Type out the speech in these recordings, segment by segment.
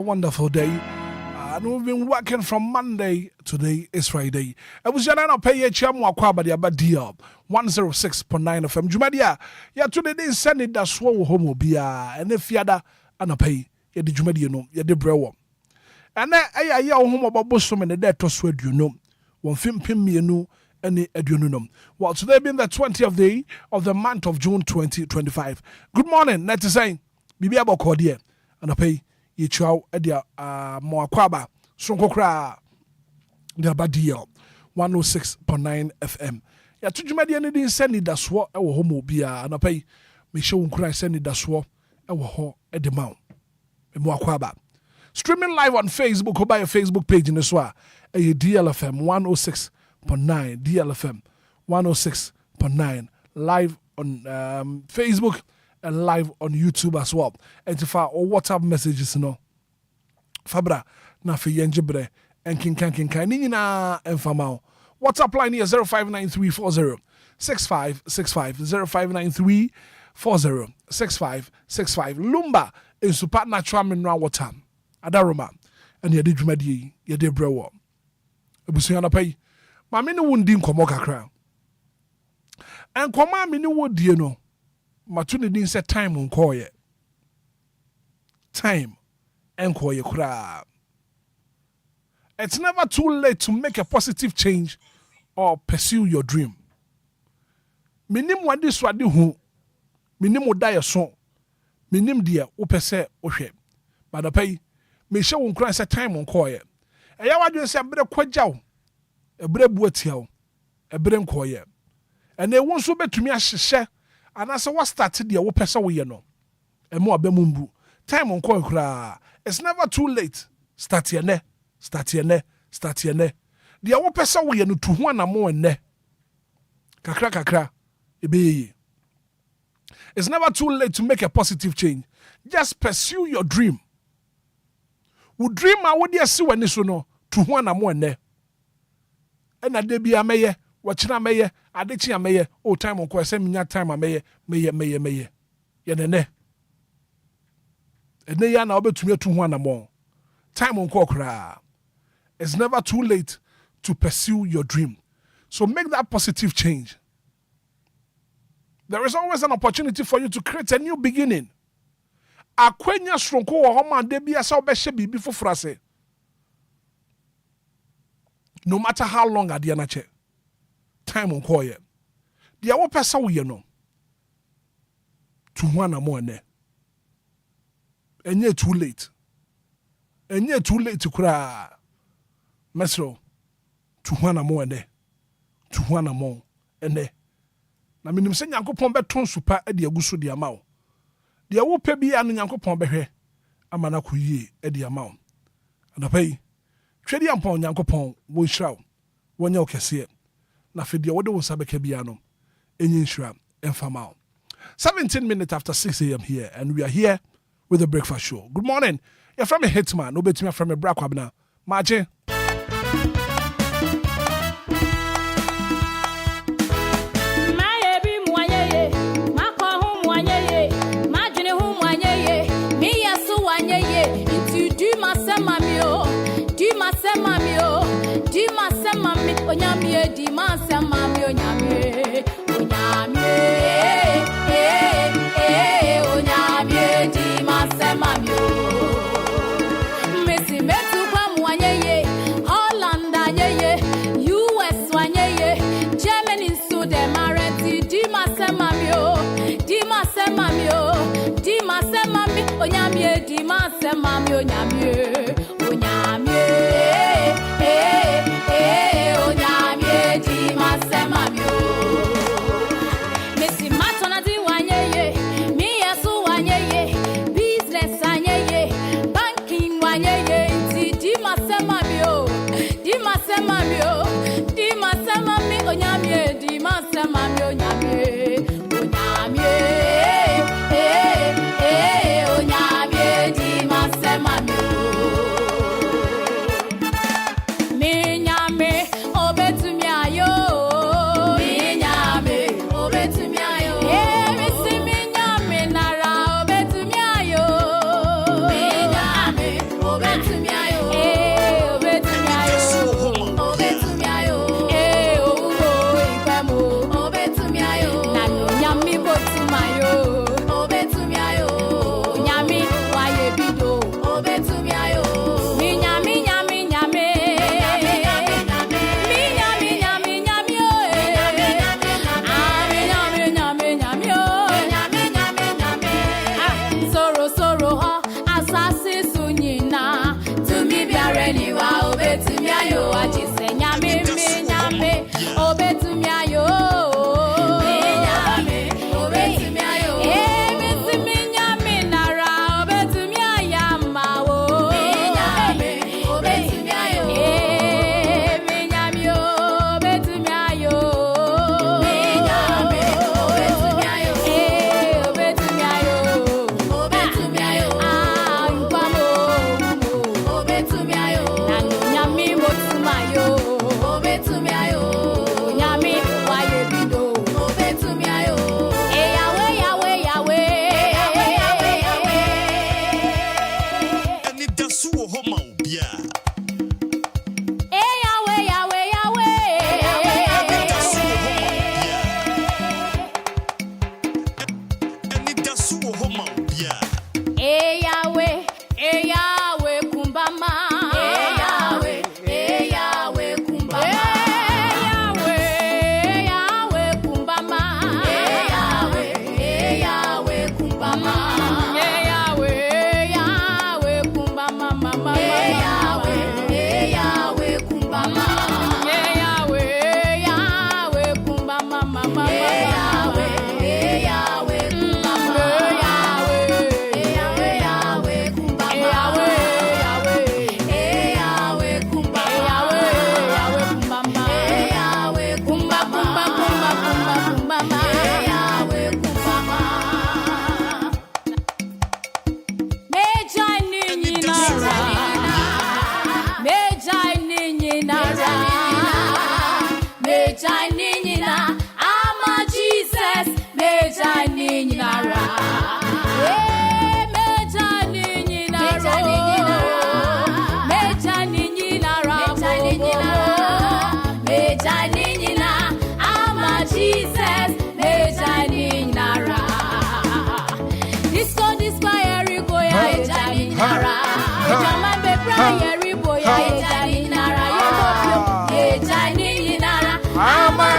Wonderful day. And we've been working from Monday. Today is Friday. I was Janana pay a chamu aquaba the abadia 106.9 FM. Jumadia, ya today they send it that swallow homo bia and if yada and a pay ya the Jumadia no ya the brewer. And then I home about bosom and the dead to sweat you know. One film pim me no any edunum. Well, today being the 20th day of the month of June 2025. Good morning, net saying Bibi about dear and a pay. Yichao edia Moakwaba Sonkokra the Abadia 106.9 FM. Ya tujumadi ani din send da so e wo homo bia na pay me show nkra send da so e wo ho e de maw. Moakwaba. Streaming live on Facebook or by your Facebook page in the SWA a DLFM 106.9 DLFM 106.9 live on Facebook and live on YouTube as well. And if our WhatsApp messages, no, Fabra, na fi yenjibre, and kinkan, nina and famao. WhatsApp line here 059340 6565 059340 6565. Lumba in supernatural mineral water. Adaroma, and ye did jumadi, ye did brewer. Ebusiana pay. Mamini wundin komoka crown. And koma mini wood, you know. Matuni didn't say time on call ye. Time and call ye cry. It's never too late to make a positive change or pursue your dream. Minim wadi swadi hu. Minim udaya son. Minim dia upese oshe. But the pay me show on cry say time on call ye. E ya wadi say bre kwajaw. E bre buatiaw. E bre nko ye. And they won't so betumi ahye. And as I was started there, what person we know, and more bemumbu. Time on coin cra. It's never too late. Start here ne. The what person we know to one more ne. Kakra. Ebe. It's never too late to make a positive change. Just pursue your dream. We dream I would you see when this no to one more ne. And a debi ameye. Wachina meye, adichi ameye, o time on kwa se minya time ameye, meye. Yenene. Ene ya na obetumi atu ho anamo. Time on kwa kra. It's never too late to pursue your dream. So make that positive change. There is always an opportunity for you to create a new beginning. Akwenya stronko wo homa de bia sa obehye bibi foforo ase. No matter how long ade na che. Time on call ye. The other person we know to one more ne. And yet too late. And yet too late to cry. Mesro to one more ne. To one more and ne. Na minim se Nyankopon beton super e de aguso de amaw. De wo pe bia no Nyankopon behwe amana ko yie e de amaw. Anapai twedi ampon Nyankopon wo hiraw. Wonya okese. Na fedia wode wo sabeke bia no enyin hira emfamao. 17 minutes after 6 a.m. here, and we are here with the breakfast show. Good morning. You're from a Hitman. No betimi from a Brakwabna. Maje. Onyamie di mansa mami onyamie di mansa mami Messi metu kwa mwanyeye Holland anyeye US wanyeye Germany so dem arenti di mansa mami onyamie di mansa mami onyamie di masema mio Messi matona di wanyeye mi yesu wanyeye business wanyeye banking wanyeye di masema mio mi onyamie di masema mi onyamie di masema mio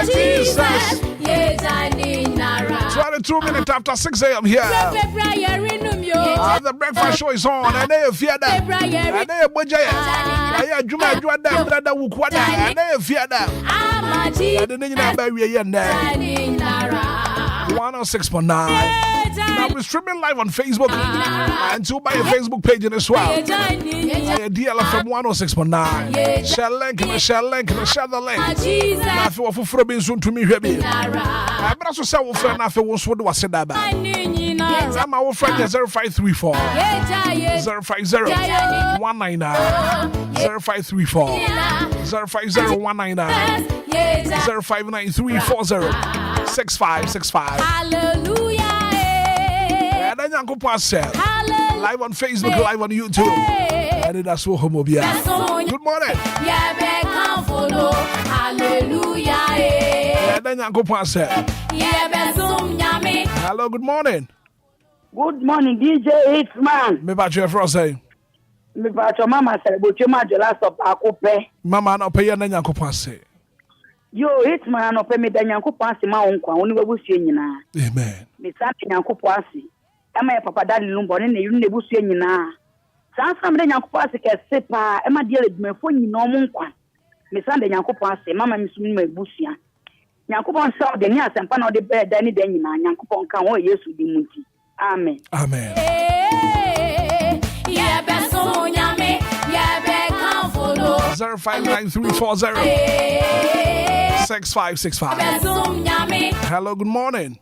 Jesus. 22 minutes after 6 a.m. here. The breakfast show is on. And they fear that. And they budget. I Juma Juada, brother Wukwada. And they fear that. And then you know, baby, and 106.9. Now we're streaming live on Facebook and to buy a Facebook page in as well. DLFM 106.9. Share link, share the link. Now if you for being soon to me, baby. I'm also saying, friend, if you want to was said that. I'm our friend 0534 050 199 0534 050 199 059340 6565. Hallelujah. And then you go live on Facebook, live on YouTube. Anidaso Wɔhɔ Obia. Good morning. Hallelujah. And then you go hello, good morning. Good morning, DJ Hitman. Me about your first say. Me about your mama say, but your mama last of akupe. Mama no pay na nyankopon say. Yo Hitman no pay me da nyankopon say ma wonkwa woni wabusue nyina. Amen. Me sa nyankopon say. Ema ya papa dadi Lumba ne ne yuru ne busue nyina. Sa sa me da nyankopon say ke sepa ema de adwumafo nyina omonkwa. Me sa da nyankopon say mama me sumi ma busua. Nyankopon say de ni asempa na de be da ni da nyina nyankopon kan wo Yesu di munti. Amen. Amen. Yeah, best so nyame. Yeah, be can follow. 059340 6565. Hello, good morning.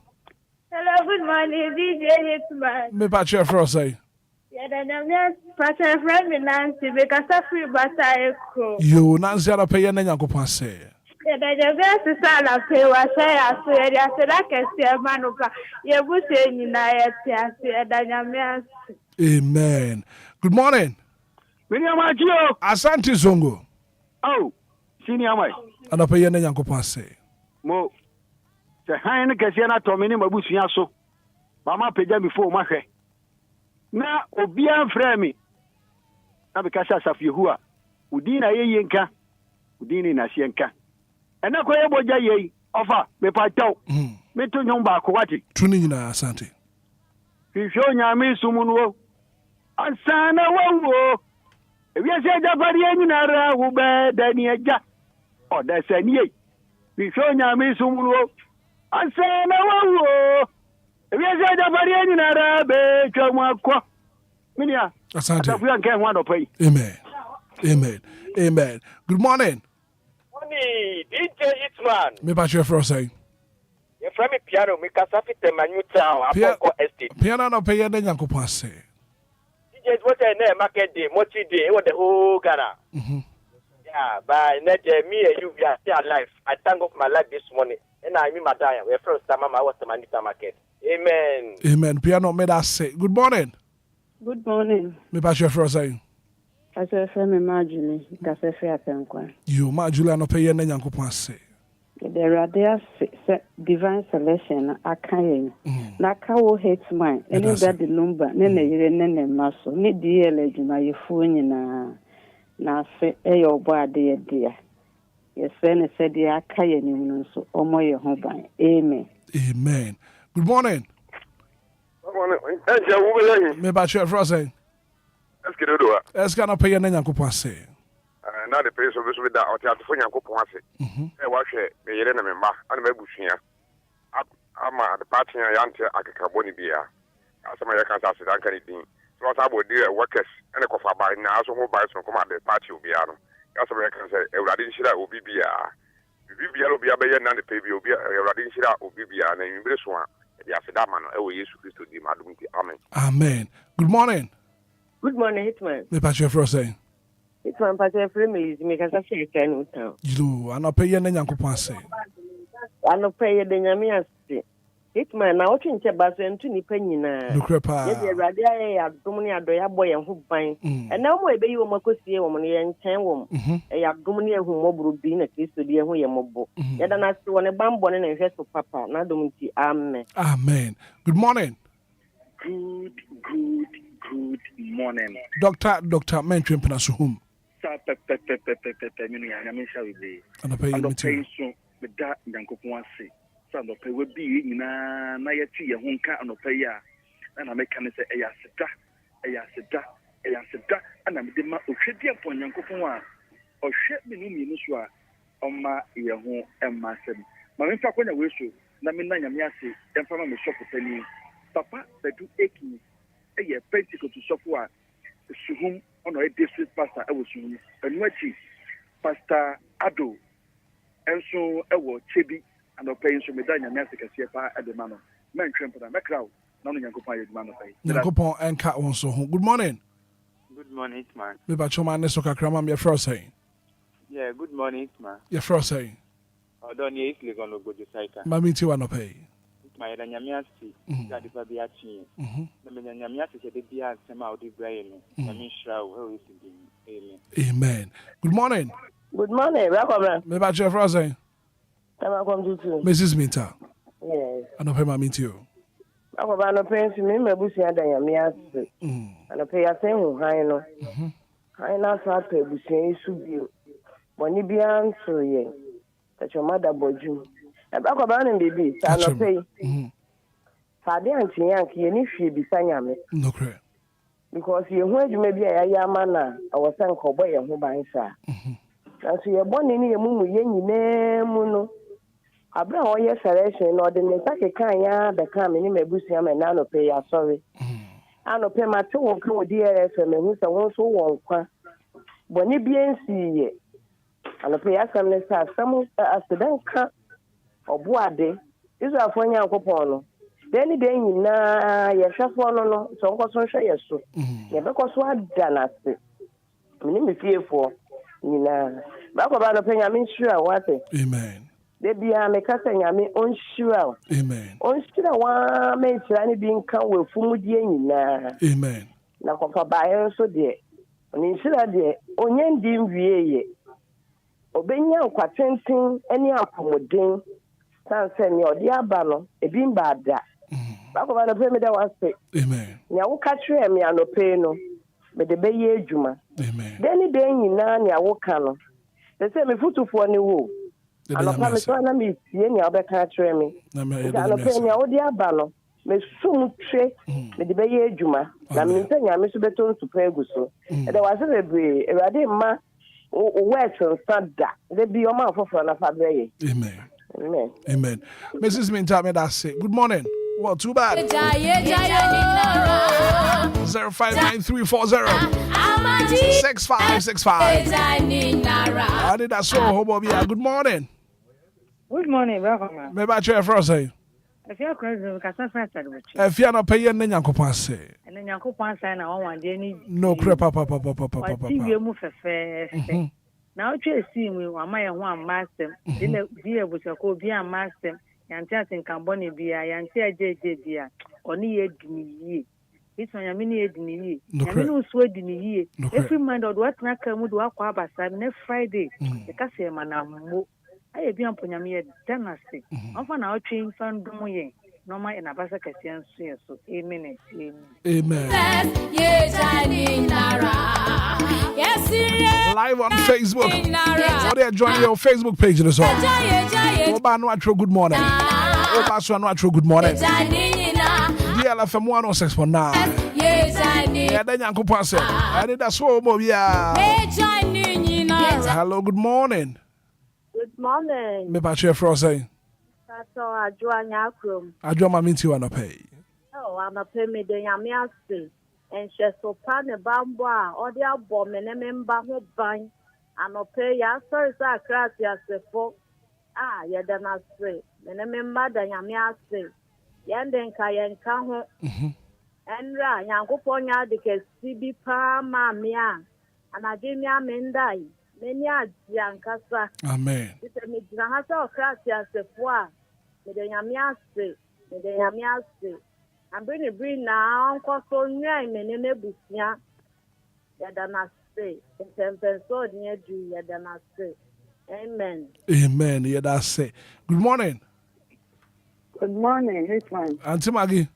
Hello, good morning, DJ Hitman. Me about your first say. Yeah, then I'm just a friend with Nancy because I free butter echo. You Nancy ada pay na nyankopon say. Yeah, then I'm just a son of pay was say I said I can see a man of your bush in United. Amen. Good morning. Mini amachio. Asante Zongo. Oh, sini amai. Anapa ye na Nyankopon ase. Mo. Se han kese na to mini mabusua so. Mama peja mi fo mahwe. Na Obia frame. Na be kasa Safiehu a. Udi na ye nka. Udi ni na sie nka. Ena ko ye boja ye. Ofa me pa taw. Me to nyom ba ko wati. Tuni nyina asante. Hwehwe onyame sumuno. Ansana wawo. Ebi ase jafari enyinara wo be dani eja. O da sani ye. Hwehwe onyame sumuno. Ansana wawo. Ebi ase jafari enyinara be twamu akọ. Minia. Asante. Asafu anke ho adopai. Amen. Amen. Amen. Good morning. Morning, DJ Hitman. Me ba chwe fro say. You from me piano, me kasafi te manuta Apoko Estate. Piano no pay na Nyankopon ase. DJs what na market day, mochi day, what the whole Ghana. Yeah, but net me and you we are still alive. I thank God for my life this morning. And I mean my dying. We're from Mama was the Manita market. Amen. Amen. Piano me that say. Good morning. Good morning. Me ba chwe fro say. DLFM Marjorie, Kasefe Apenkwa. You Marjorie no pay na Nyankopon ase. The radia divine selection akaye. Na kawo Hitman, ene da de Lumba, nene yire nene maso, ni DL ejuma yefu nyina na fe eyo bo ade dia. Yesfe ne se dia akaye ni nso omo ye ho ban. Amen. Amen. Good morning. Good morning. Me ba chwe fro say. Eska no pay na Nyankopon ase. Na the place of this with that or for Yankopon ase. Watch me yere na memba and me busua. Ama the party yante akakaboni bia. Asama ya kan say dan kan din. So what about the workers and the kofa by na so ho by so come at the party obia no. Asama ya kan say Ewrade nhira obi bia. Bibia obi abeya na the pay bi obi Ewrade nhira obi bia na nwimbre so a ya seda ma no e wo Yesu Kristo di madum ti. Amen. Amen. Good morning. Good morning, Hitman. Me ba chwe fro say. Hitman pase frame is me Kasefe Kanu town. You anapa ye na Nyankopon ase. Anapa ye de nyame ase. Hitman na otu nche baso entu nipa nyina. Nukre pa. Ye de Awurade aye adom ne adoya boye ho ban. Ena mo ebeyi wo makosie wo mo ye nchen wo. E ya adom ne ehu moburu bi na Kristo di ehu ye mobo. Ye da na se wo ne bambo ne hwe so papa na dom ti amen. Amen. Good morning. Good morning. Doctor Mentwe Penasuhum. Minu ya nyamisha wibe. Anapa ye Ando meti. penso me da Nyankopon ase. Sa ando pe we bi nyina na ye ti ye ho nka ando pe ya. Na me kan se eya seda. Ana me de ma ohwedi afọ Nyankopon a ohwe me no mi so a oma ye ho emma sem. Ma me fa kwanya we so na me na nyame ase emfa ma me shop tani. Papa bedu eki eye Pentecost shop a suhum ono a district pastor e wo suhum. Enu achi Pastor Ado enso ewo chebi and pay so me da nyame ase kase pa edema no men twempo na mekra na no Nyankopon ayeduma no pay Nyankopon enka won so ho. Good morning. Good morning, Hitman. Me ba choma ne so kakra ma me fro say. Yeah, good morning, Hitman. Ye fro say. Odon ye isle gono gojo saika. Ma mi ti wa no pay. Hitman ya nyame ase. Ya de ba bia chi. Na me nyame ase se de bia sema odi braye no. Nyame shira wo he isi Amen. Amen. Good morning. Good morning, welcome. Me ba chwe fro say. Welcome to you. Mrs. Minta. Yes. Anapa ma mi ti o. Welcome no pensi me mabusia da nyame ase. Anapa ya sen hu han no. Han na so ata busia isu bio. Boni bia nso ye. Tacho mada boju. E ba ko ba no bibi, sa no pay. Fa de anti yank ye ni hwie bi sa nyame. No kre. Because ye hu adwuma bi a ya ma na awosan ko boy ye hu ban sa. Nanso ye boni ni ye mumu ye nyina mu no. Abra o ye selection no de ne sake kan ya be kan me ni mabusia me na no pay ya sorry. Ano pay ma to won kan o DLFM me hu se won so won kwa. Boni bi ensi ye. Ano pay ya sam ne sa sam accident ka obuade. Iso afọ Nyankopon no. Deni den nyina ye hwefo no so nko so hwe ye so. Ye be ko so ada na se. Me ni me fiefo nyina. Ba ko ba no pay nyame nhira wate. Amen. De bia me kasa nyame onhira. Amen. Onhira wa me nhira ni bi nka we fumudie nyina. Amen. Na ko fa ba yen so de Oninsira de onye ndi nwie ye. Obenya nkwatenten ani akomoden. Sanse ni odi aba no ebi mba ada. Bakoba no pe me da wase. Amen. Nya wo ka kire me anope no me de be ye adwuma. Amen. Deni de nyina nya wo ka no. Se me futufo ni wo. Anopa me so na me tie nya obeka kire me. Anope nya wo di aba no me sum twe me de be ye adwuma. Na me nta nya me so beto nsupa eguso. E de wase bebre Ewurade ma works and sada. They be your man for na fabre. Amen. Amen. Amen. Mrs. Mintame, that's it. Good morning. Well, too bad. 0593406565. Anidaso Wɔhɔ. Good morning. Good morning, welcome. Me ba che for say. If you are crazy, kasa first advocate. If you are not paying na Nyankopɔn ase. And then Nyankopɔn say na one day ni. No crepa papa. TV mu fefe. Now you see me wama ye ho amasem. Di ebusako bi amasem. Yante asen kamboni bia, yante ajeje bia. Oni ye diniyi. It's on yamini ye diniyi. Yamini uswe diniyi. Every man do what na kamu do akwa abasa next Friday. E ka se manammo. Aye bi amponyame ye danase. Onfa na otwe fan dum ye. Normal in abasa kasian so. Amen. Amen. Live on Facebook. What they join your Facebook page as well. Oba no atro good morning. Oba so no atro good morning. DLFM 106.9. Yeah, then Nyankopɔn say. Anidaso Obia. Hello, good morning. Good morning. Me ba che fro say. So adwa nyakrom. Adwa ma minti wa no pay. Oh, I'm a pay me de nyame ase. En hwe so pa ne bambo a odi abo me ne memba ho ban. Anope ya sorry sa krati asefo. Ah, ye da na se. Me ne memba da nyame ase. Yende nka yenka ho. Enra Nyankopɔn nya de kesi bi pa ma me a. Anage mi amendai. Meni ajiankasa. Amen. Ite me jina ha sa krati asefo a. Me de nyame ase. I'm bring now, Uncle Sonia, and Menene Busia. Yadana say, and so near you, Yadana say. Amen. Amen. Yeah, that's it. Good morning. Good morning, Hitman. Auntie Maggie.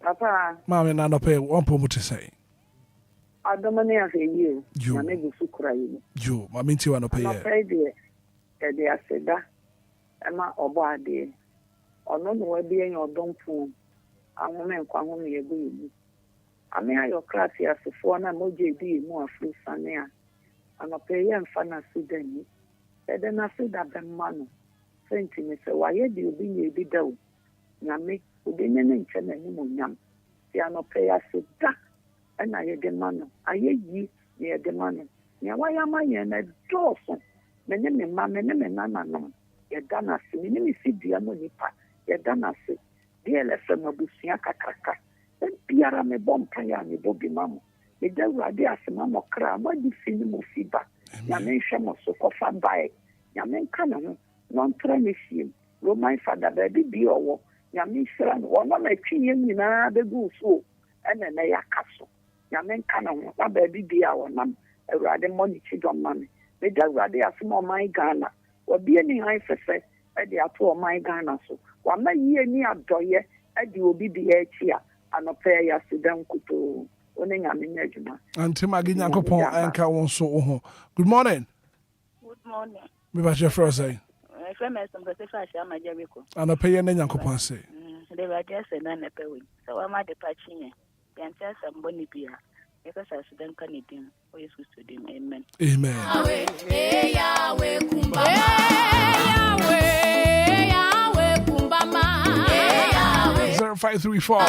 Papa. Mammy, Nana pay one poem to say. I don't know if you. You make you cry. You, my minty one pay. I'm afraid they are said that. Emma or body. Or no more being your don't phone. I woman come home here. I mean, your class here for 4 and moji be more free sania. I'm a pay and fan Sudan. Then I said that the man sent me say, why do you be a bit down? Yammy, who didn't mention any more yam. They are not pay us that. And I had the man. I ye near the man. Now, why am I in a dawson? My name is Mamma, Nana. You're done as me, see the amonipa. You're done as DLFM Obusia Kakaka. Then Piara me bomb paya me Bobby Mamma. The Delradi as a mamma cram, what do you see feedback? Yamen Shamo so coffin by Yamen Canon, non tremisium, Roman father, baby be or Yamin Sran, one of my children in the goose, and then they are castle. Yamen Canon, one baby be our mum, a rather money children money. The Delradi as more my Ghana, or be any high for say, at the apple my Ghana so. One year near Doye, and you will be the here, and a pair ya Sudan Kuto, owning a minajuma. Auntie Maggie Nyankopɔn anka won so. Good morning. Good morning. Me ba che fro say. My friend is some specific Shama Jericho. And a pay na Nyankopɔn say. They were just a nana pay. So I'm at the patching. Can tell some bonny beer. Because I Sudan Canadian. We used to them. Amen. Amen. Yahweh, Yahweh. 0534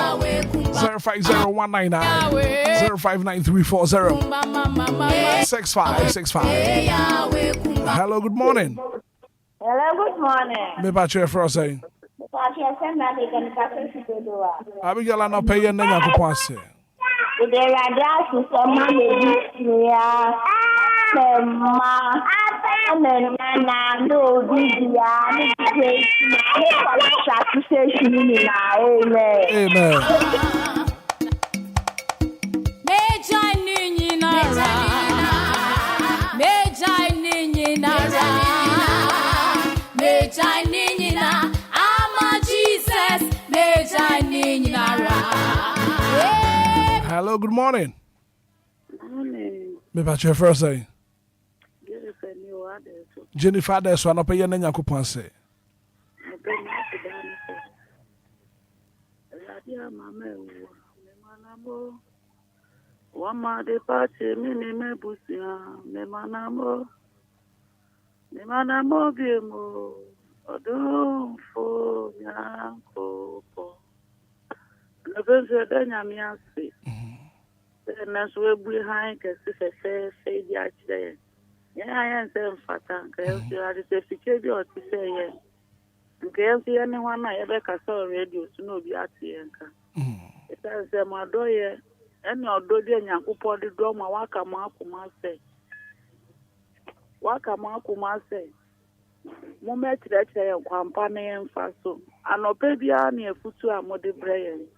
050199 059340 6565. Hello, good morning. Hello, good morning. Me ba che fro say. Abigail no pay na Nyankopɔn ase. The radar to some money. Nana, no, Amen. morning. Morning. Me pa che first say. Jennifer ni o ade so. Jennifer de so anope ye na Nyankopon say. Obe na se da ni so. Radia mama e wo. Me manamo. Wa ma de pa che mi ni me busia. Me manamo. Me manamo bi mo. Odun fo Nyanko po. Na bense da nyame ase. Na so ebu han ke se di achire. Yeah, I am saying fata. Because you are the security or to say, yeah. Because you anyone I ever saw radio to know the Atienka. It says, my doye, and your doye and Yakupo the drama, Wakama say. Wakama say. Moment that I am company and faso. And Obia near Futu and Modi Brain.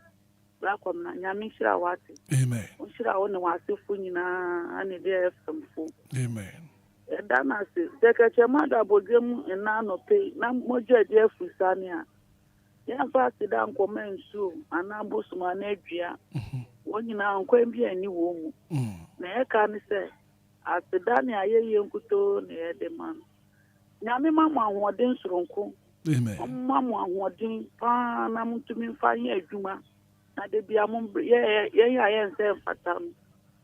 Black woman, Yamishra Wati. Amen. Ushra only was a funina and a DLFM. Amen. Dana says, the mother bodem and nano pay, no more Jeffrey Sania. Yan fast down comment soon, and now Busman Edria. When you now can be any woman. Nay, can say, as the Dania young kuto near the man. Yammy mamma, what dance ronco. Amen. Mamma, what ding, pan, to me, fine, a juma. Now they be among, yeah, I am saying fatam.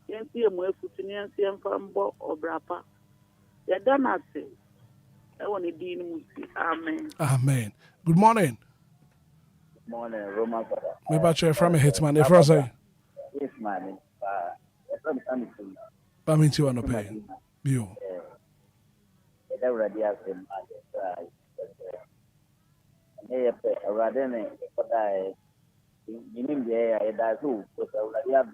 Yan see a more footinian, see from Bo or Brapa. Yeah, done nothing. I want to deal with Amen. Amen. Good morning. Good morning, Roman. Maybe chair from a Hitman. If I say, Hitman, I'm into an opinion. You. Already has been rather than what I mean, there, that's who was already up.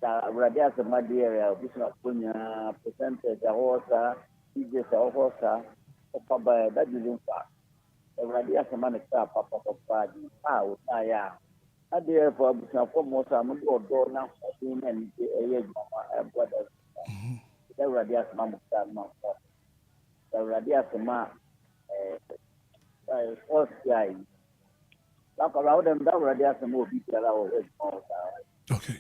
Radia Madeira, Bishop Punya, presented the horse, just a horse, Papa, that didn't pass. Radia Samana, Papa, Party, out, I am. I dare for Bishop Mosa, I'm going to go now, and a brother. The Radia Mamma, the Radia Sama, first guy. Look around them, that Radia Samo, okay.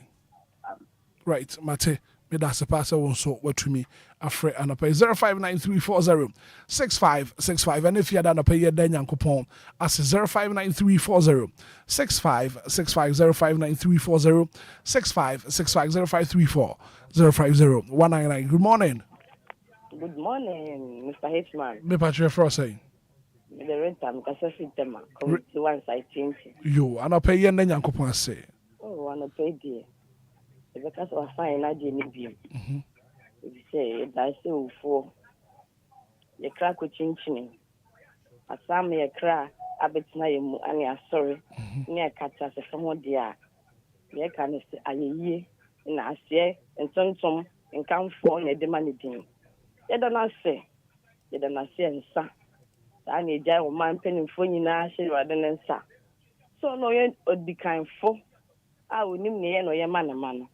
Right, Mate, me that's a passer one so what to me afraid and pay 0593406565 and if you had pay your then Yankopon as 0593406565 0593406565 0550 Good morning. Good morning, Mr. Hitman. Me patria for saying. Me the rent am kasa fitema come to one side change. You and pay your then Yankopon say. Oh, I pay dear. Because I find I didn't be. If you say, I say, for the crack with chinching. I saw me a crack, I bet you, and you are sorry. Near catch us from what they are. You can say, I ye, and I say, and some, and come for the money thing. You don't say, and son. I need a man penny for you now, she rather than sa. So no, you would be kind for. I would name the end of your man.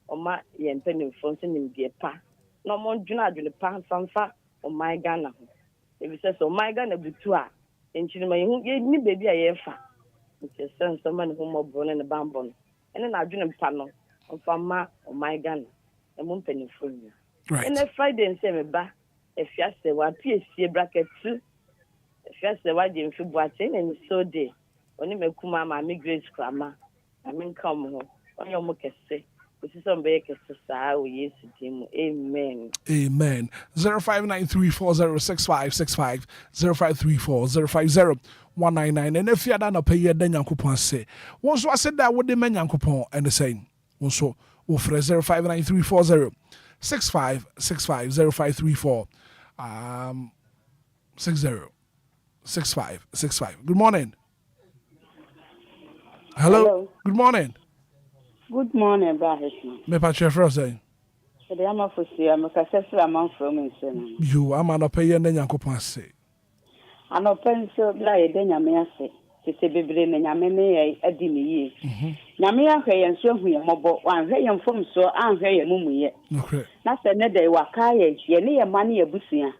Oma yen penny phone sending the pa. No more juna the pan sanfa or my Ghana. If it says, oh my Ghana butua, and children who gave me baby a yefa. It's a son, someone who more born in the bambon. And then I dream panel of Fama or my Ghana, and one penny phone. Right. And a Friday and say, ba, if you say what PSC bracket too, if you say what you feel watching and so day, only me kuma my migrate grammar. I mean, come home, on your mocha say. Amen. Amen. 0593406565 0534050199. And if you are not pay your then Yankopon say. Once I said that would the men Yankopon and the same. Also, offer 0593406565 0534 606565. Good morning. Hello. Good morning. Good morning, Bahishman. Me patria first say. The ama for see, I'm a successful amount from Insen. You am an pay and then Yankopon say. I'm a pencil blind, then Yamia say. To say, Baby, and Yamene, a dimi. Yamia, and so we are mobile, one hay and from so I'm very mummy yet. Okay. That's another Wakaya, ye near money a busia.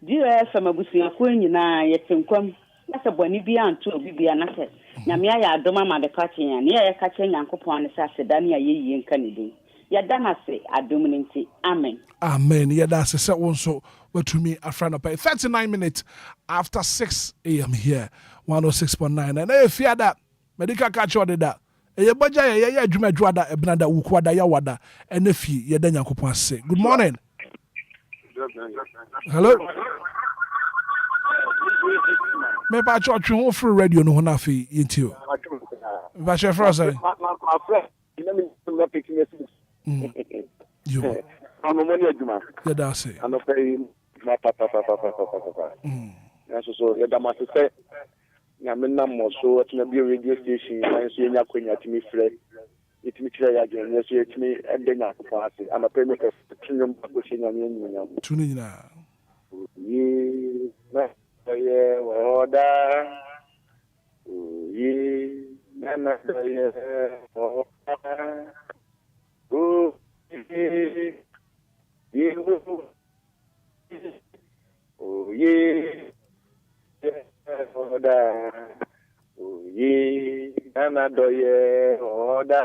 DLFM a busia, queen, yet in come. Asa boni bi anto obi bia na se nyame ya adoma ma de pache ya ne ya ka che Nyankopɔn ne se aseda ne ayeyi nka ne din. Ya da na se adom ne nti. Amen. Amen. Yeah, that's a set one so what to me a friend of pay 39 minutes after 6 a.m. here 106.9 and if you that medical catch order that e baja ya adwuma dwada ebnada wukwada ya wada enefi ye da Nyankopɔn ase. Good morning. Hello. Me ba church who free radio no na fi yintio. Ba che for say. My friend, you know me not picking it. You. I'm a money adwuma. Yeah, that's it. I'm not paying my papa. So yeah, that must say na me na mo so at na be radio station and so nya kwanya timi frɛ itimi kire ya gye na so itimi ende nya ko ase ama pay me ka tunum ba ko shenya nya tuni nyina ye na ye oda ye na ye oda o ye o ye oda ye nana doye oda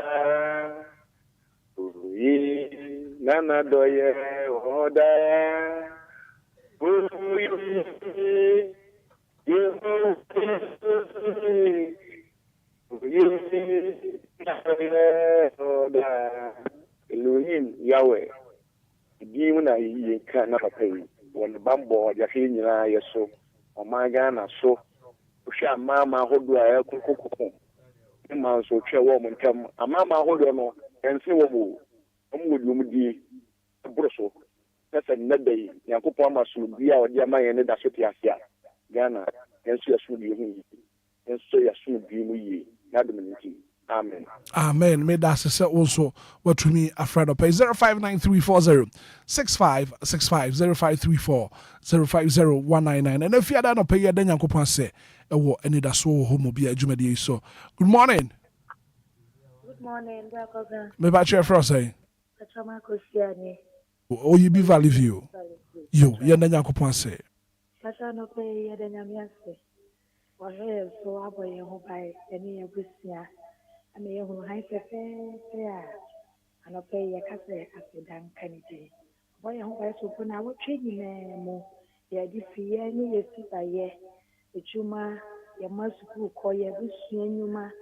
ye nana doye oda Elohim Yahweh Dimu na yi ka na papa yi won bambo ya fi nyina yeso Omaga na so usha mama hodo a yakukukukun ma so twa wo mo ntam amama hodo no ense wo mo omwodi omdi broso pesa nadai Yakupon ma so bia odi amaye ne da so tiasia Ghana enso yaso bi hu enso yaso bi mu yi na dominity. Amen. Amen. May that say also what to me a friend of pay 059340 6565 0534 and if you don't pay then Yankopon say Anidaso Wɔhɔ be a Jumadi so. Good morning. Good morning, Brother. Me ba chair for say. Oh, you be value view. You then Yankopon say. Sasa no pay ya den yamiase. Wa he so aboye ho bai eni ebusia. Ame ho hai fefe a anope ya kase asedan kanije. Boye ho bai so na wo twe nyine mo ya di fie ni yesi baye. Echuma ya masuku ko ya busia nyuma.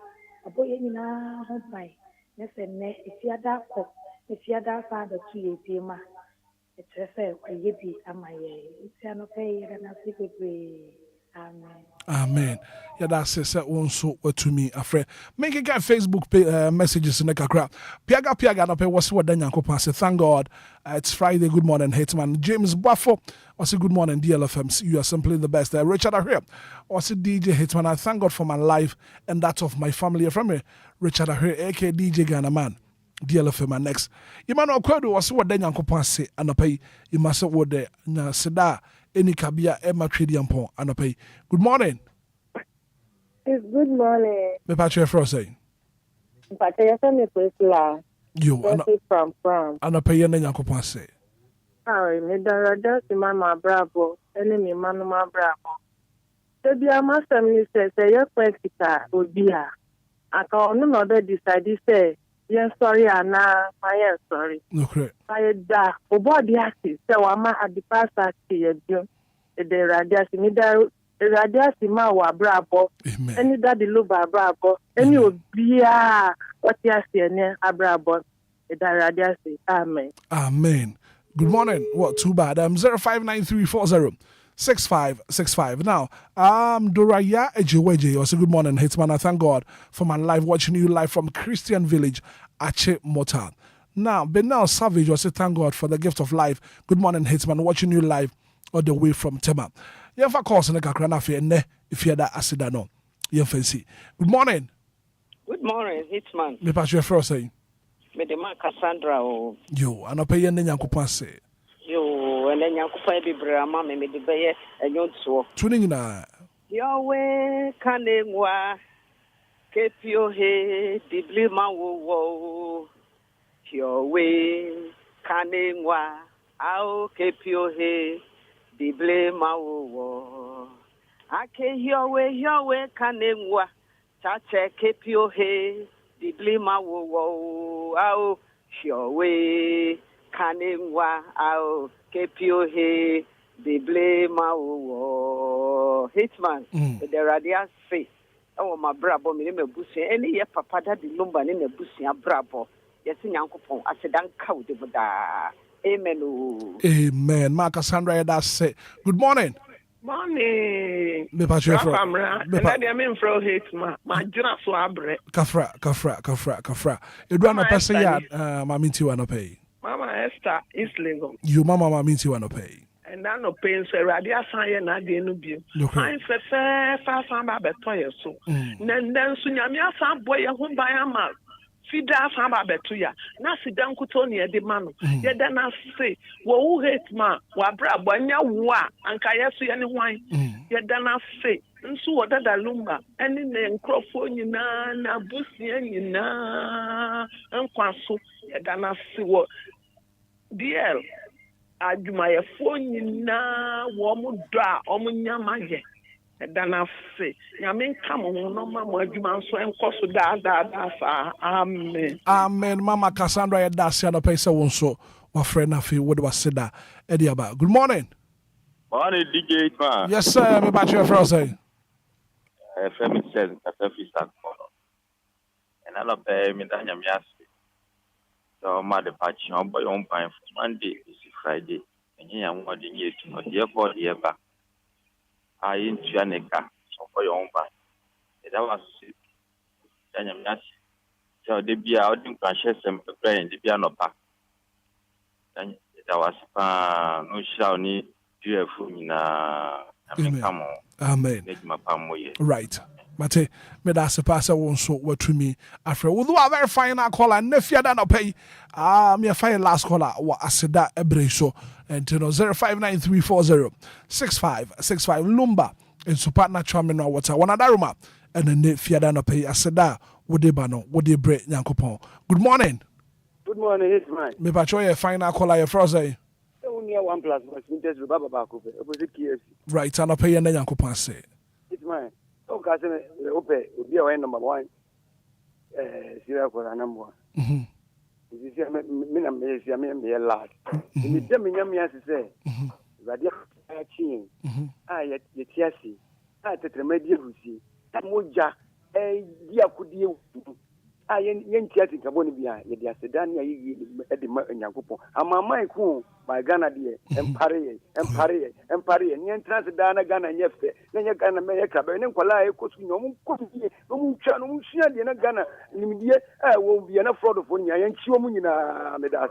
Aboye nyina ho bai. Nese ne efiada ko efiada fa da tu yedima. Etrefe yebi amaye. Itiano pay ya na sikwe. Amen. Amen. Yeah, that's it. Also, to me, a friend. Make it get Facebook messages in the kakra. Piaga, no pay what's what then Yankopon say. Thank God. It's Friday. Good morning, Hitman. James Buffo. I say good morning, DLFM. You are simply the best. Richard Ahir. I say DJ Hitman. I thank God for my life and that of my family. From me, Richard Ahir, aka DJ Ghana man. DLFM and next. Emmanuel Kwedu was what then Yankopon say and I pay you must what the Seda. Any kabia Emma Tridiampon and a pay. Good morning. It's good morning. Me patche for say. But I send me place You from. And a pay and Yankopon say. Sorry, me da si mama bravo. Enemy manuma bravo. Sebi amasa mi say you kwekita Obia. Aka onu no dey decide say yes sorry ana my sorry. No correct. I da obodi asi say wa ma adipasa ti yedio. The radiasi mi da radiasi ma wa brabo. Any daddy Lumba brabo. Any Obia what yasi ne abrabo. The radiasi. Amen. Amen. Good morning. What too bad? 059340 6565. Now, Doraya Ejeweje. Also, good morning, Hitman. I thank God for my life, watching you live from Christian Village, Ache Motan. Now, Benel Savage also thank God for the gift of life. Good morning, Hitman, watching you live all the way from Tema. You have a course in the Kakranafi and if you're that Asidano. You fancy. Good morning. Good morning, Hitman. Me pass your first saying. Me the man Cassandra. You, and I pay any Yankupan say. You and then Yankupa be Brahma, me the Bayer and you so. Tuning na. Your way can keep your head, the blue man wo. Your way can I'll keep your head, the blue man wo. Ake hiyowe kanengwa. Chache kepio he. Diblima wo au. Hiyowe kanengwa au. Kepio he. Diblima wo. Hitman. The radia say. Oh, my brabo, me busi. Any ye papa daddy Lumba in the busi a brabo. Yes, in Yankopon. I said, Uncle de Buddha. Amen. Amen. Mark Cassandra, that's it. Good morning. Morning. Me pa chwe fro. Me pa de me fro Hitman. Ma jina so abre. Kafra. Edu no pese ya ma minti wa no pay. Mama Esther is Lagos. You mama ma minti wa no pay. And I no pain so ready asan ye na de no bi. Fine fe fa san ba beto ye so. Nen so nyame asan boy ye ho ban ama. Fida asan ba beto ya. Na sida nkuto ne ye de ma no. Ye da na say wo hu Hitman wa bra bonya wo a anka ye so ye ne hwan. Ye da na say nso wo dada Lumba eni ne nkrofo nyina na busia nyina nkwaso ye da na say wo DL adwumayɛfoɔ nyinaa wɔ mo dɔ a ɔmo nyama yɛ ɛda na se nyame nka mo ho no ma mo adwuma nso nkɔ so daa saa amen Mama Cassandra yɛda ase anɔpɛ sɛ wo nso wafrɛ no afei wode waseda ɛde aba. Good morning. Morning, DJ Hitman. Yes sir, me back to your friend say FM says Kasafi Sankono and I love me that nyame ase so ma de patch on boy on pan Monday is Friday and here I'm going to no dear boy dear back I in Chianeka so for your own back that was nyame ase so they be out in crashes and praying the piano back then that was no shall need DLFM na amen. Right. Mate, me da se pass won so watumi afre. We do a very final caller nefia da no pay. Me a fine last caller wa aseda ebre so and to 0593406565 Lumba in super natural mineral water. One other room and then nefia da no pay aseda wo de ba no wo de bre Nyankopon. Good morning. Good morning, Hitman. Me pa cho ye final caller your froze. Only 1 plus Washington to Baba Bako. Opposite KFC. Right, and I pay and Nyankopon say. Hitman. Oh, Cousin, Obia, number 1. Sierra for number 1. You see, I mean, a lot. In the Demian, say, Radia Chin, I yet Yetiasi, I take the media who see, that Moja, a dear could you. I ain't chatting Cabonibia, Yadia Sedania at the Yankupon. And my mind cool by Ghana dear, and Paris, and Yen Transadana Ghana and Yefte, then you can make a club, and then Kuala, no Channel, Ghana, Limidia, I won't be enough fraud of one, and Chumina Medas.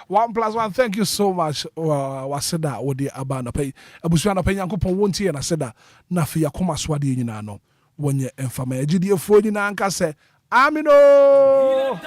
1+1, thank you so much. Waseda, or the Abana pay. Abusuana pay Yankupon won't hear and I said that Nafia Koma Swadi in Nano. When you infame GD for the Nanka say, Amino.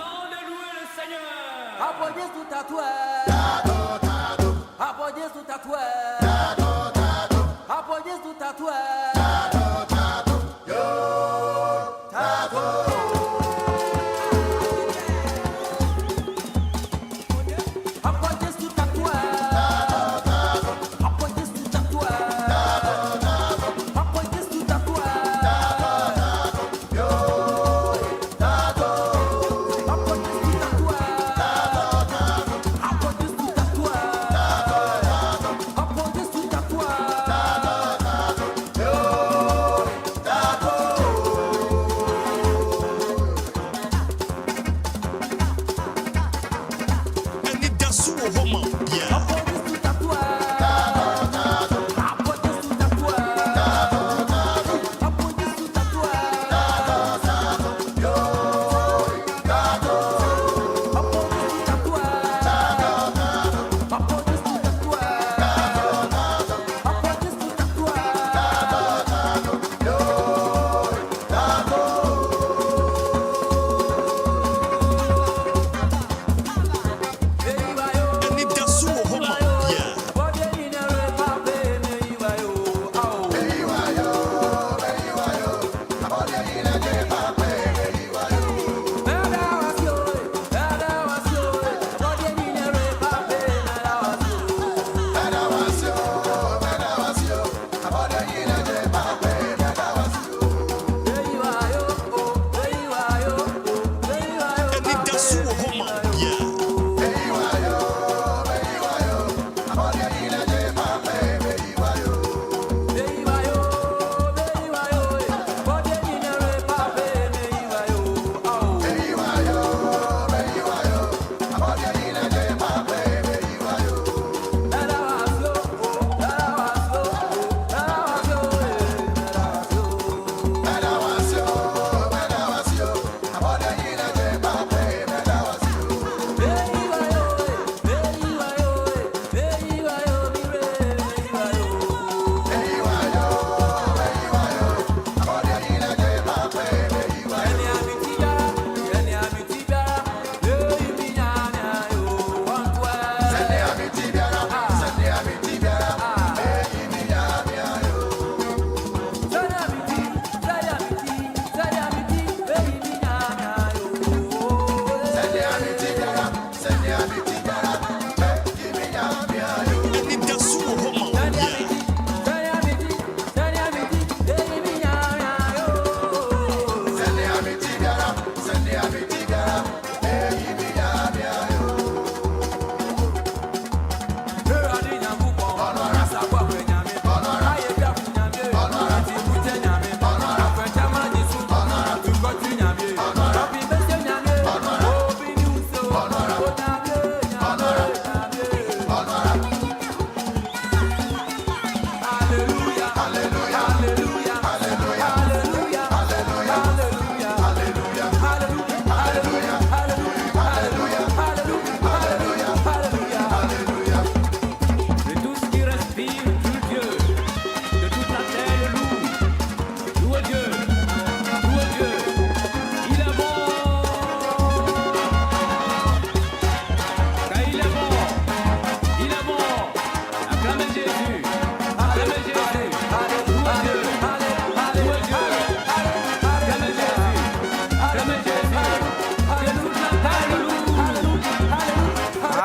Anidaso Wɔhɔ ma Obia.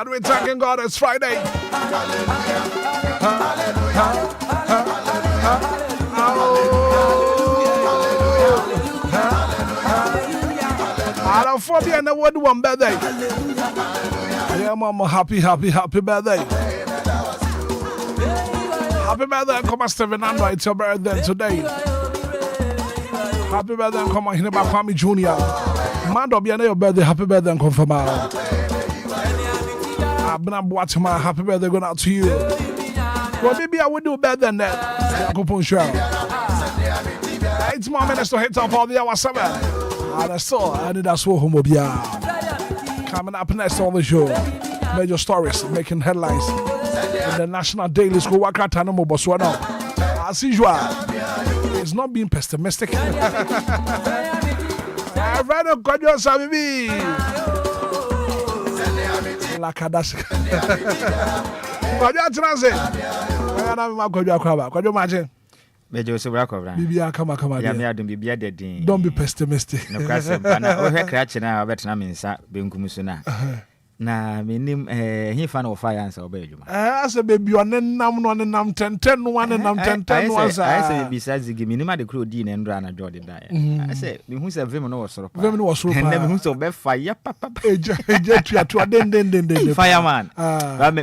We're thanking God it's Friday. I don't phobia and what one birthday. Yeah, mama, happy birthday. Happy birthday, come on, Stephen Ando, it's your birthday today. Happy birthday, come on, Hineba Kwame Jr. Mando, be your birthday, happy birthday, and confirm. I've been watching my happy birthday going out to you. Well, maybe I would do better than that. It's more minutes to hit up all the hour 7. And I saw Anidaso Wɔhɔ Obia. Coming up next on the show. Major stories making headlines in the national daily school. Wakatanamo Botswana. As usual, it's not being pessimistic. I've read a good news, baby. Lakadash. What you translate? I am not going to cover. What you imagine? Don't be pessimistic. No question. But we catch now. Better na minsa benkumusuna. Na minim he fan of fire answer obey you. As a baby on nam 10 I say besides the minima the crew din and run a Jordan die. I say who say vim no was and never who so be fire papa. Fireman.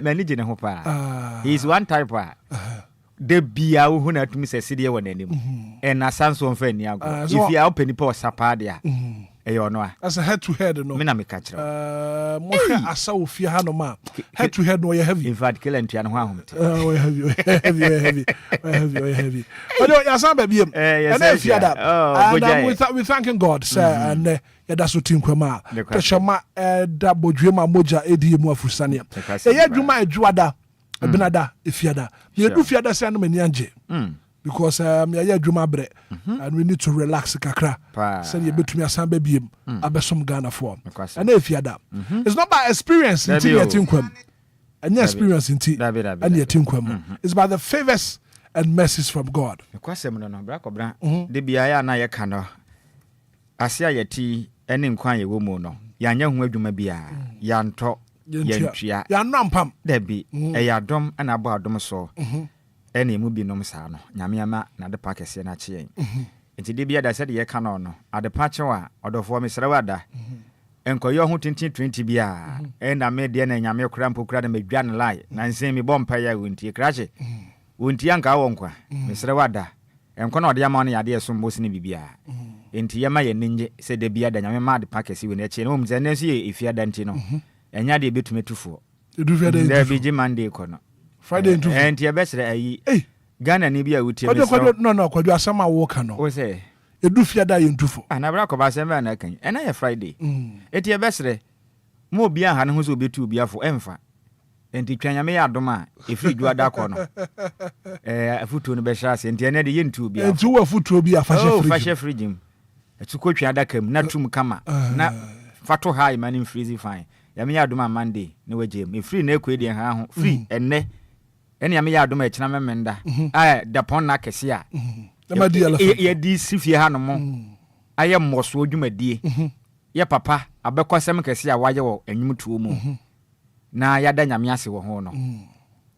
Managing hopa. He's one type. The bia who na tumi say city won anim. And na sanso on friend ya go. If you open the post sapadia. As a head to head, no. Me na me catch. Asa ofia ha no ma. Head to head no you heavy. In fact, kill and no home. Oh, heavy. But you san baby. And if you that. And we thanking God, sir, and that's what team kwama. Pressure da bodwema moja edi mu afusania. E dwuma adwada. Benada ifiada. You do fiada say no mani anje. Because ya dwuma bre and we need to relax kakra. Say you betumi asan babiem abesom Ghana for. And if fiada. It's not by experience until you tinkwam. And your experience until and you tinkwam. It's by the favors and mercies from God. Kwasem no bra kobra. De bia na ye ka no. Asia yeti ene nkwan ye wo mu no. Ya nya hu adwuma bia. Ya nto ya nampam debi ya dom ana abo adom so ene mu bi nom saa no nyame ama na de pa kese na che enti de bia da se de ye ka no no ade pa che wa odofo me sere wada enkoyo ho 2020 bia na me de na nyame kora mpo kora na medwa ne lai na nsen me bompa ya wontie krache wontie anka wo nkwa mesere wada enko na ode ama no yade eso mbosi ne bibia enti yema ye ninje se de bia da nyame ma de pakesi we na eche no mze na so ye ifia da nti no enya de betumetufo edufia da nti bigi Monday ko no Friday ntufu enti ye besere ayi Ghana ni bia wutie me no kwadwo asama wo ka no o se edufia da ye ntufo anabra ko ba se me na kan ena ye Friday enti ye besere mo bia ha ne ho so betu bia fo emfa enti twanyame ya adoma efiri dua da ko no afutuo no be shase enti ene de ye ntu bia enti wo afutuo bia fashe fridge etuko twa adakam na tum kama na fato high man freeze fine yame ya adoma Monday ne wajem e free na ekwe de ha ho free enne yame ya adoma ekina memenda da pon na kese a ye di sifie ha no mo aye mmoso odwumadie ye papa abekosem kese a waye wo enwum tuo mu na yada nyame ase wo ho no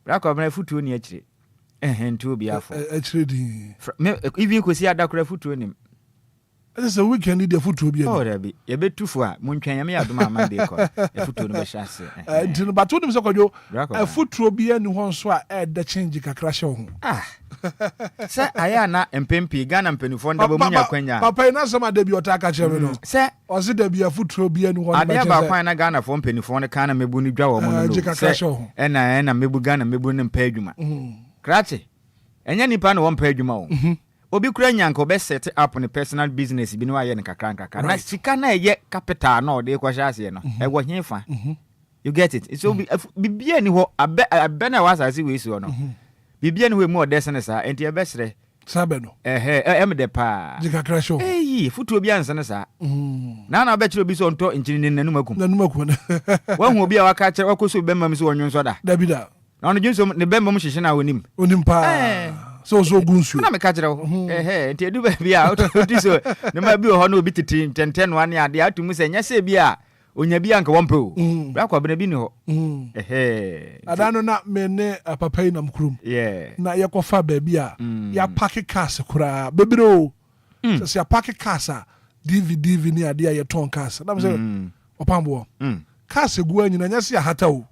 brako bra futuo ni akire ntuo bia fo akire di even kosi adakora futuo ni This is a weekend the foot will be. Oh, Rabbi. You bet too far. Munchan, I do my Monday call. A foot to the chassis. But to them, so a foot will be any one swat at the change a crash on. Sir, I am not and Pempi, Ghana and Penifon, the Bumia Quenya. Papa, not some of the Biotaka German. Sir, or is it be a foot will be any one? I never find a Ghana from Penifon, a can of Mebuni draw and I am a Mebugan and Mebun and Pejuma. Cratchy. And any pan one Pejuma. Obi kura nyanko be set up on a personal business bi no aye ne kakranka na sika na ye capital no de kwa shase no e wo hemfa you get it so bibia ni ho abe na wasase we so no bibia ni ho mu odesene sa enti e be sere sabe no em de pa jika crasho futu obi ansane sa na be kire obi so nto nchini nanum akum wa hu obi a waka kire wakoso be mam so wonwon so da dabida na ono junso ne be mam hyehye na wonim pa so gunsu na me ka kire ho enti edu ba bia otu so ne ma bi ho na obi titi tenten wane ade atumu se nya se bia onya bia nka wompe o bra kwa bena bi ne ho adano na me ne papa na mkrum na yekofa ba bia ya pack cars kura bebiro so ya pack cars DVD ni ade ya ton cars na me se opambo cars egu anyi na nya se ya hata o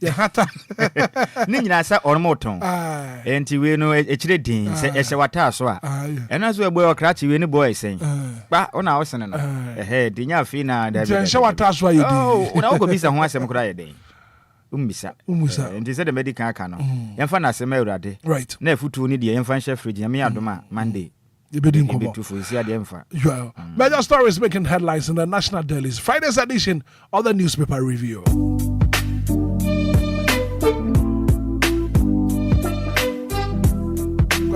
ya hata ni nyina sa ormoton enti we no ekire din se ehye wata so a ena so eboy okrachi we ni boy sen ba ona wo sene no dinya afi na da bi ehye wata so ayi din una wo bisa ho asem kura ye den umusa enti se the medical aka no yemfa na asem awurade na afutu ni de yemfa nhye fridge yame adoma Monday Major stories making headlines in the national dailies. Friday's edition of the newspaper review.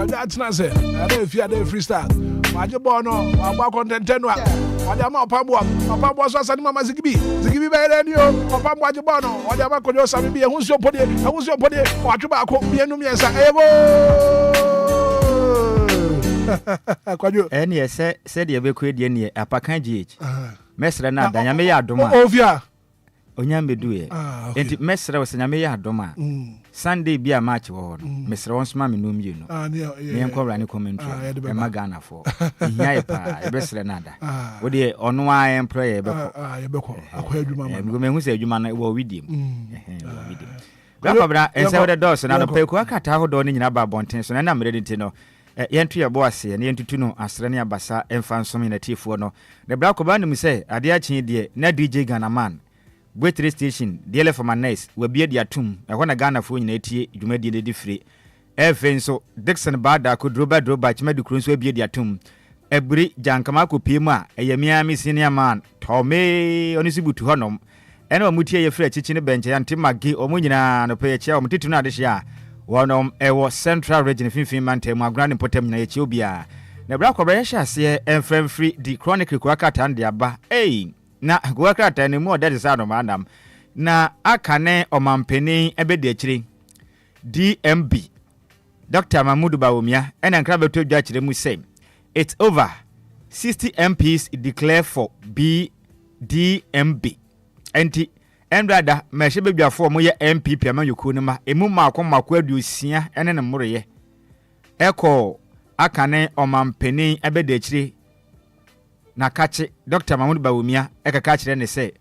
That's not it. I don't fear the freestyle. Majibono, Waba content tenwa. Wajama Pabwa so sani mama Zigibi by radio. Papa Wajibono, Wajama Kojo Sami, who's your body, who's your body, Wachuba, Mianumia, Any said you be quid any apakan GH. Mesra na danyame ya doma. Ovia. Onyambe duye. Enti mesra was nyame ya doma. Sunday be a match wo. Mesra won sma me num you no. Me enkwara ni commentary. E magana for. Nya pa e besra nada. Wo de ono a employer be ko. Ye be ko. Akwa adwuma ma. Me hu se adwuma na wo widim. Widim. Bra ense wo de dos na no peku akata ho do ni nyina ba bonten so na mre dinti no. Yentu ya boase ne yentutu no asre ne abasa emfa nsom na tiefo no ne bra ko ba nim se ade a chen de na DJ Ghana man Waitress station DLFM nice we bia dia tum e ho na Ghana fo nyina tie dwumadi de difre efe nso Dixon Bada ko droba chimadi kuro nso bia dia tum ebri jankama ko pie mu a eyamia mi senior man tome oni sibutu honom ene wa mutie ye frɛ chichi ne benche ya ntimagi omo nyina no pe ye chia omo titu na ade hia wonom ewo central region finfin mantem agrani potem nyina ye Obia na bra kwabra hye ase enfrem free the chronicle kwakata ndi aba na kwakata ne mu that is out of madam na akane omampeni ebede akire DMB Dr. Mahmoud Bawumia ena nkra beto dwa akire mu say it's over 60 MPs declare for BDMB anti Endrada meshe bedwafo mo ye MPP amanyoku ne ma emu makọ aduosia ene ne moroye eko akane omampeni ebede akire na kache Dr. Mahmoud Bawumia ekaka kire ne se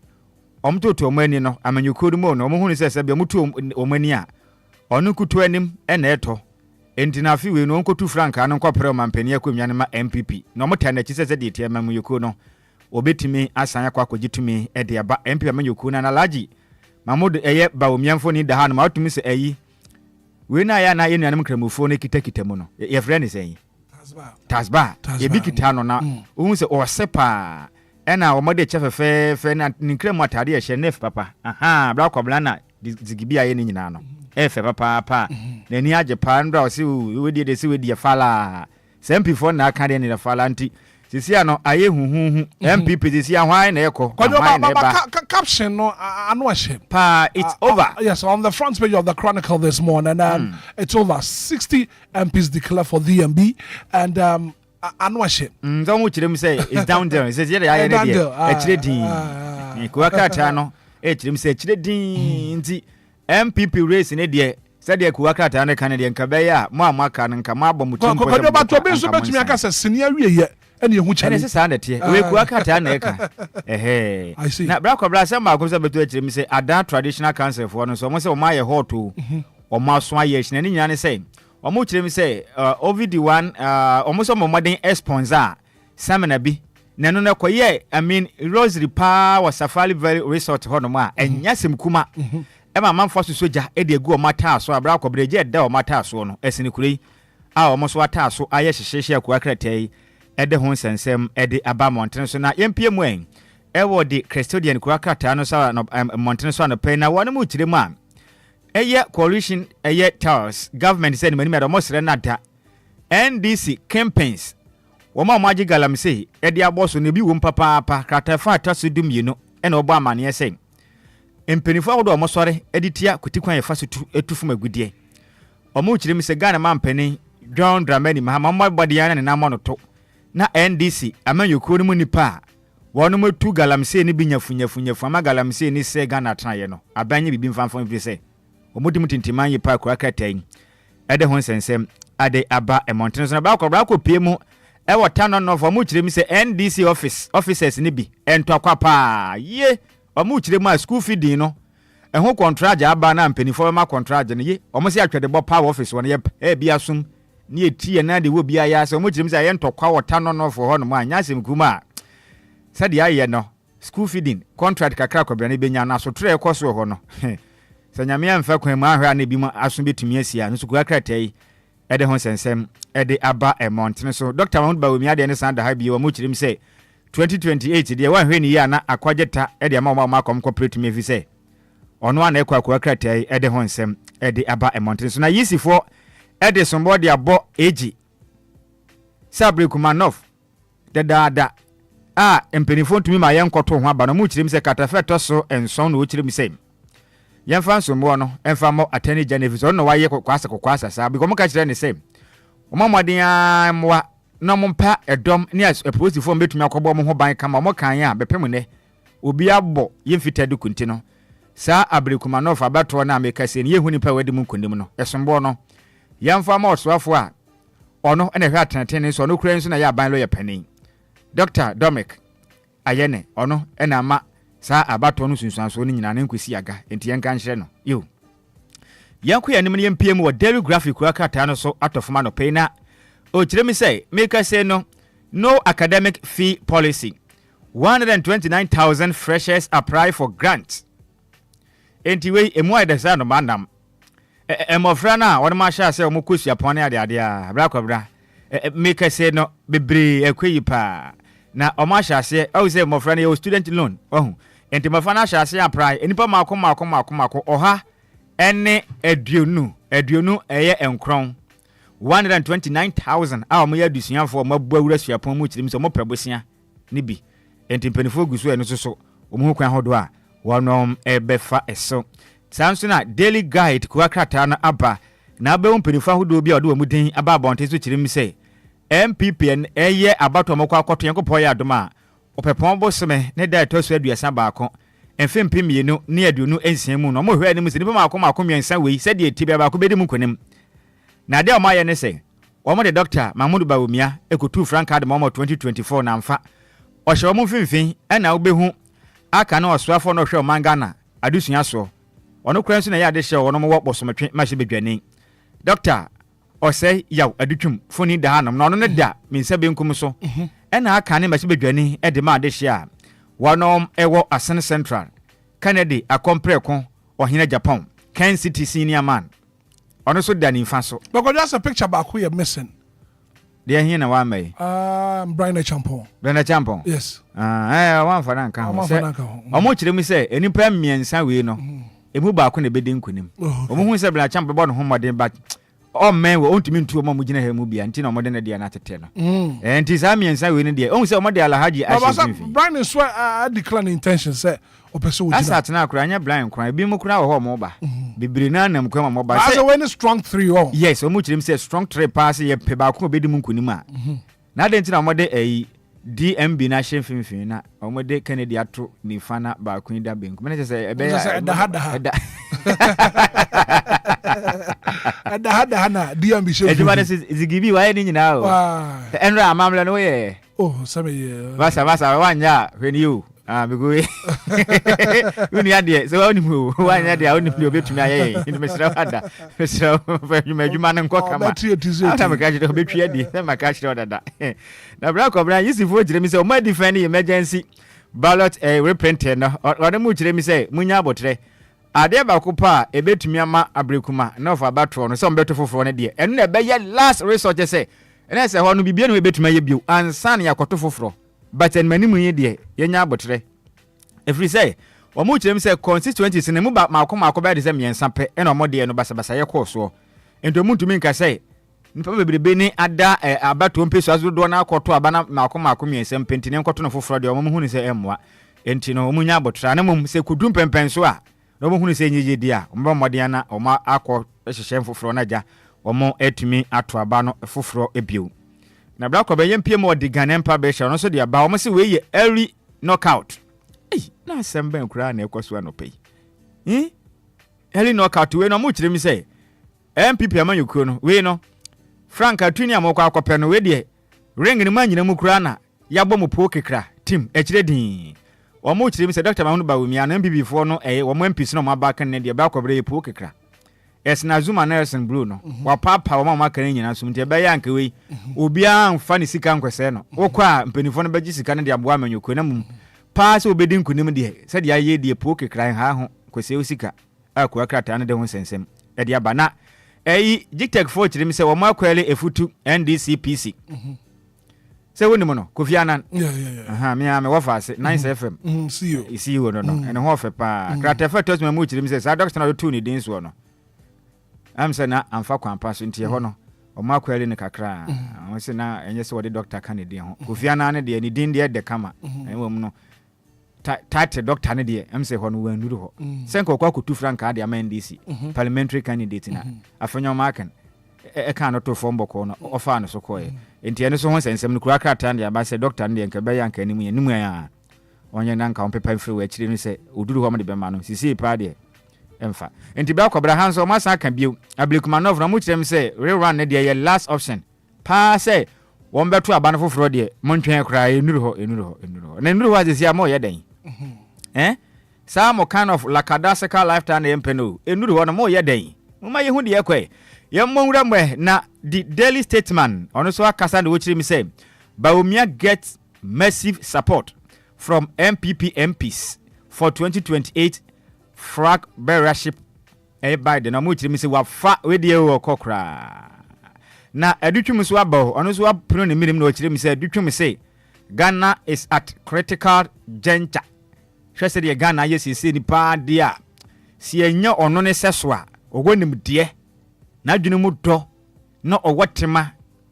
omtoto omani no amanyukodu mo no omohu ne se bia mutu omani a onu kutu anim ena eto enti na afi we no onkotu franka no nkopere mampani akwamia ne ma MPP no mota na chise se de tie amanyuko no obetimi asanya kwa kogitumi e de aba MPP amanyuko na Alhaji Mahmoud eye Bawumia mfoni da ha no matumi se ayi we na ya na yenuanem kramofo no kitakita mu no ye frɛ sei Tasba ye bikita no na ohun se o sepa ena omode chefefe na nikremu atade ye hye nef papa aha bra kwabla na zigibia ye ni nyina no efe papa na ni age pa ndra o se we de se we de fala sempifo na aka de ni fala nti sisi ano aye huhuhu MPP sisi ahwan na yeko caption no ano ahye pa it's over. Yes, on the front page of the Chronicle this morning it's over 60 MPs declare for DMB and ano ahye nzo chirem say it's down there sisi ya aye ne de chire din ko akata no chirem say chire din nti MPP race ne de said ku akata ne kan de nkabe ya mo amaka no nka ma abɔ mutum ko ko ba to be so betumi aka se senia wiye ene hu chane ene se tie we ku akata na eka na bra ko bra se ma ko se betu akire mi se ada traditional council for no so mo se o ma ye hot o o ma so aye hina ni nyane se o mo kire mi se OVD1 o mo so mo modern sponsor seminar bi na no na ko ye I mean Rosary pa wa Safari Valley Resort ho no ma enya sem kuma ema manfo soja e de gu o mata so abra ko breje da o mata so no esini kurei a o mo so ata so aye hyehyehye ku akratai e de ho nsensem e de aba montene so na yempiem en e wo de custodian ku akrata no so montene so na pe na wonu mu kire mu a eye coalition eye towers government say ni mani me mo sere na da NDC campaigns wo ma maji galamse e de aboso ne bi wo papa krata fa ataso dum yino e na obo amane say empenifo awodo omosore editia kutikwan yefa so etufum agudie omo kire mi se Ghana mampani John Dramani Mahamma bodiana ne na mo no to na NDC amanyokuro mu nipa wono matu galamse ne binyafunyafunyafu ama galamse ne se Ghana traye no abanye bibi mfanfon fi se omodi tintiman ye pa kwa kratai ede ho sensem ade aba emontene so na ba ko pie mu e wotano no fo mo kire mi se NDC officers ne bi ento akwa pa ye omu kire ma school feeding no ehun contract aba na mpanifo ma contract ne ye omo se atwede bo power office won ye bia sum ne etie na de wo bia ya se omu kire mi se ye ntokwa wota no fo ho no ma anya sem kuma sade aye no school feeding contract kakra ko bia ne benya na so tre ekoso ho no se nyame amfa kwan ma ahwa na bi mu aso betumi asia no so ku akratai ede ho sensem ede aba emontene so Dr. Mahmoud Bawumia de ne sanda ha bi omu kire mi se 2028 de wan hweni ya na akwageta e de ma kom corporate me fi se ono ana ekwa akratai e de honsem e de aba emontene so na yisifo e de sombo de abo eji Sabri Kumanov de dada empenifo ntumi ma yenkoto ho aba no mu kirim se katafeto so enson no kirim se yemfa nsombo no emfa mo attorney general so no waye kwasa sa bi ko ka kire ne se omamodin amwa na mompa edom ne approach form betumi akobo mo ho ban kama mo kan ya bepem ne obi abo yemfita de kunti no sa Abrekumanov abato na ameka ne yehuni pa wadi mu kundim no esombo no yamfa ma osoafo a ono ene hwa atentene so no kura nso na ya ban lo ya panin Dr. Dominic Ayene ono ena ma sa abato no sunsuanso no nyina ne nkwesi aga enti yenka nhire no yo yanko ya nim ne yempiem wo daily graphic akata no so atofoma no pay na o kire mi say make say no academic fee policy 129,000 freshers apply for grants enti we emu adesa no manam emofra na won ma sha say omokosu apone ade a bra make say no bebre ekweyi pa na oma sha say o say emofra na your student loan enti mofra na sha say apply enipa mako oha ene aduonu eye enkron 129,000 a mo ya dusuafo mabu awura suapon mu kirim so mo prebosia ni bi enti mpanifo gusu eno so omo kwan hodo a wonom ebefa eso sanso na daily guide ku akrata na aba na abewo mpanifo hodo bi a odo mu den aba abonte so kirim se MPPN eye abato mokwa akoto yankopo ya adoma opepon boseme ne da to so aduasa baako emfempe mienu ne aduonu ensian mu no mo hwe anim se ni ba mako miensa wei se de eti ba ko bedi mu konem na de o ma ye ne se o mo de Dr. Mahmoud Bawumia ekotu franka de mo 2024 na mfa ɔhyɛ ɔmo finfin ɛna wobɛhu aka na ɔsoafo no hwɛ ɔmangana adusua so ɔno kura nso na yɛ ade hyɛ ɔno mo wɔ bɔsɔmɛtwe ma hyɛ bedwane doctor ɔsɛ yaw adutwum foni da hanam na ɔno ne da minsa benkum so ɛna aka ne ma hyɛ bedwane ɛde ma ade hyɛ a wɔnom ɛwɔ Asen Central Kennedy akompreko ɔhene Japan Ken City senior man ɔno so da nifa so because that's a picture back who you're missing. They here na wa mai. Brian Champon. Brian Champon. Yes. Wan fa na nka ho. Omo kire mi say enipa miensa we no. Emu ba ko na bedi nkunim. Omo hu say Brian Champon bo no ho modern but all men we ontimi ntu omo mugina ha mu bia nti na omo de na de na tete no. Nti sa miensa we no de. Omo say omo de Alhaji Ashin. Brian is decline intention say opeso ugina. Asat na akura anya Brian kura bi mu kura ho mo ba. Bibiri na nam kwa mo ba. As a when strong 3-0. Yes, omo kire mi say strong 3 pass ye pe ba ko bedi mu nkunim a. Na de nti na omo de DMB na hye finfin na omo de Kennedy ato ni fana ba kun da benku me ne say ebe ya ada na DMB hye eduma de zigibi wa ni nyina o enra amamle no ye some ye basa wanya when you bigo uni ade so woni mu wanya de woni pli obetumi aye ni mesra ada mesra adwuma ne nkɔ kama ata me ka jide obetwi ade na maka kyerɛ odada na bra kobra yisifo jire mi sɛ o ma defend emergency ballot reprinted no ɔde mu jire mi sɛ munya abotre ade ba ko pa ebetumi ama abrekuma na of abatro no sɛ ombeto foforo ne de ɛno na ɛbɛyɛ last resort sɛ ɛna sɛ hɔ no bibia no ebetumi ayɛ bio ansa na yakoto foforo but en manimu ye de yenya abotre efri say omo kirem say constituencies ne mu ba makoma be de say miensa pe e na omo de no basabasa ye course so ento mu ntumi nka say npa bebrebe ni ada abato mpeso azo do na akoto abana makoma miensa pentine nkoto no foforo de omo hu ni say emwa enti no omo nya abotre na mum say kudum pempen so a no omo hu ni say nyeje di a omo modern na omo akọ hyehyem foforo na ja omo etumi ato aba no foforo ebio na bra ko be yempie mo di Ghanaian publisher no so de aba omo se we ye early knockout na sembe nkura na ekoso anope early knockout we no mo kire mi say MPP amanyuko no we no Frank Atuni amokọ akọpẹ no we de ring ni manyina mu kura na yabọ mo po kekra team ekire din omo kire mi say Dr. Mahunu Bawumi an MPP fo no omo MPs no ma ba kan ne de ba kọbre po kekra Esna Zuma Nelson Blue no wa papa wa mama kan nyina so nti be ya nka we Obia amfa ne sika nkwese no wokwa mpanifo no bagi sika ne de aboa amanyuko na mum pa se obedi nkunim de se de aye de po kekran ha ho kwese osika akwa krata ne de ho sensem e de aba na Jiktek fo kire mi se wo makwele efutu NDCPC se woni mo no Kofi Anan aha me wo faase 9FM see you no ene ho fe pa krata fa tos mu kire mi se sa doctor na to ni din so no am se na amfa kwampa so ntie ho no o makwele ne kakra o se na enye se wo de doctor kan de ho Kofi Anan ne de ni din de kama enwo mu no tate doctor ne de am se ho no wanuru ho senko kwa kutu franka de ama NDC parliamentary candidate na afenyo makan e kan no to form boko no ofa no so koye enti ene so ho sensem no kura krata de aba se doctor ne de be yanka nimu ya onye na nka on pepa free we chiri no se oduru ho me de be ma no sisi pa de emfa enti ba kwabra hanso ma sa kan bio ablekumanov na mu kirem se rerun ne de ye last option pa se won beto abana foforo de montwen kra enuru ho na enuru ho azesi ama ye den some kind of lakadasical lifetime empeno enuru ho na mo ye den mo ye hu de ekwe ye monwura mwe na the daily statesman ono so akasa de wo kirem se Bawumia gets massive support from MPP MPs for 2028 flag bearership by the namu kirimi se wafa we de wo kokra na adutwum so aba ono so apro ne mirim na kirimi se adutwum se Ghana is at critical juncture hwese de Ghana yesisi ni pa de a si enya ono ne seso a ogonim de na adwene mu do na owotema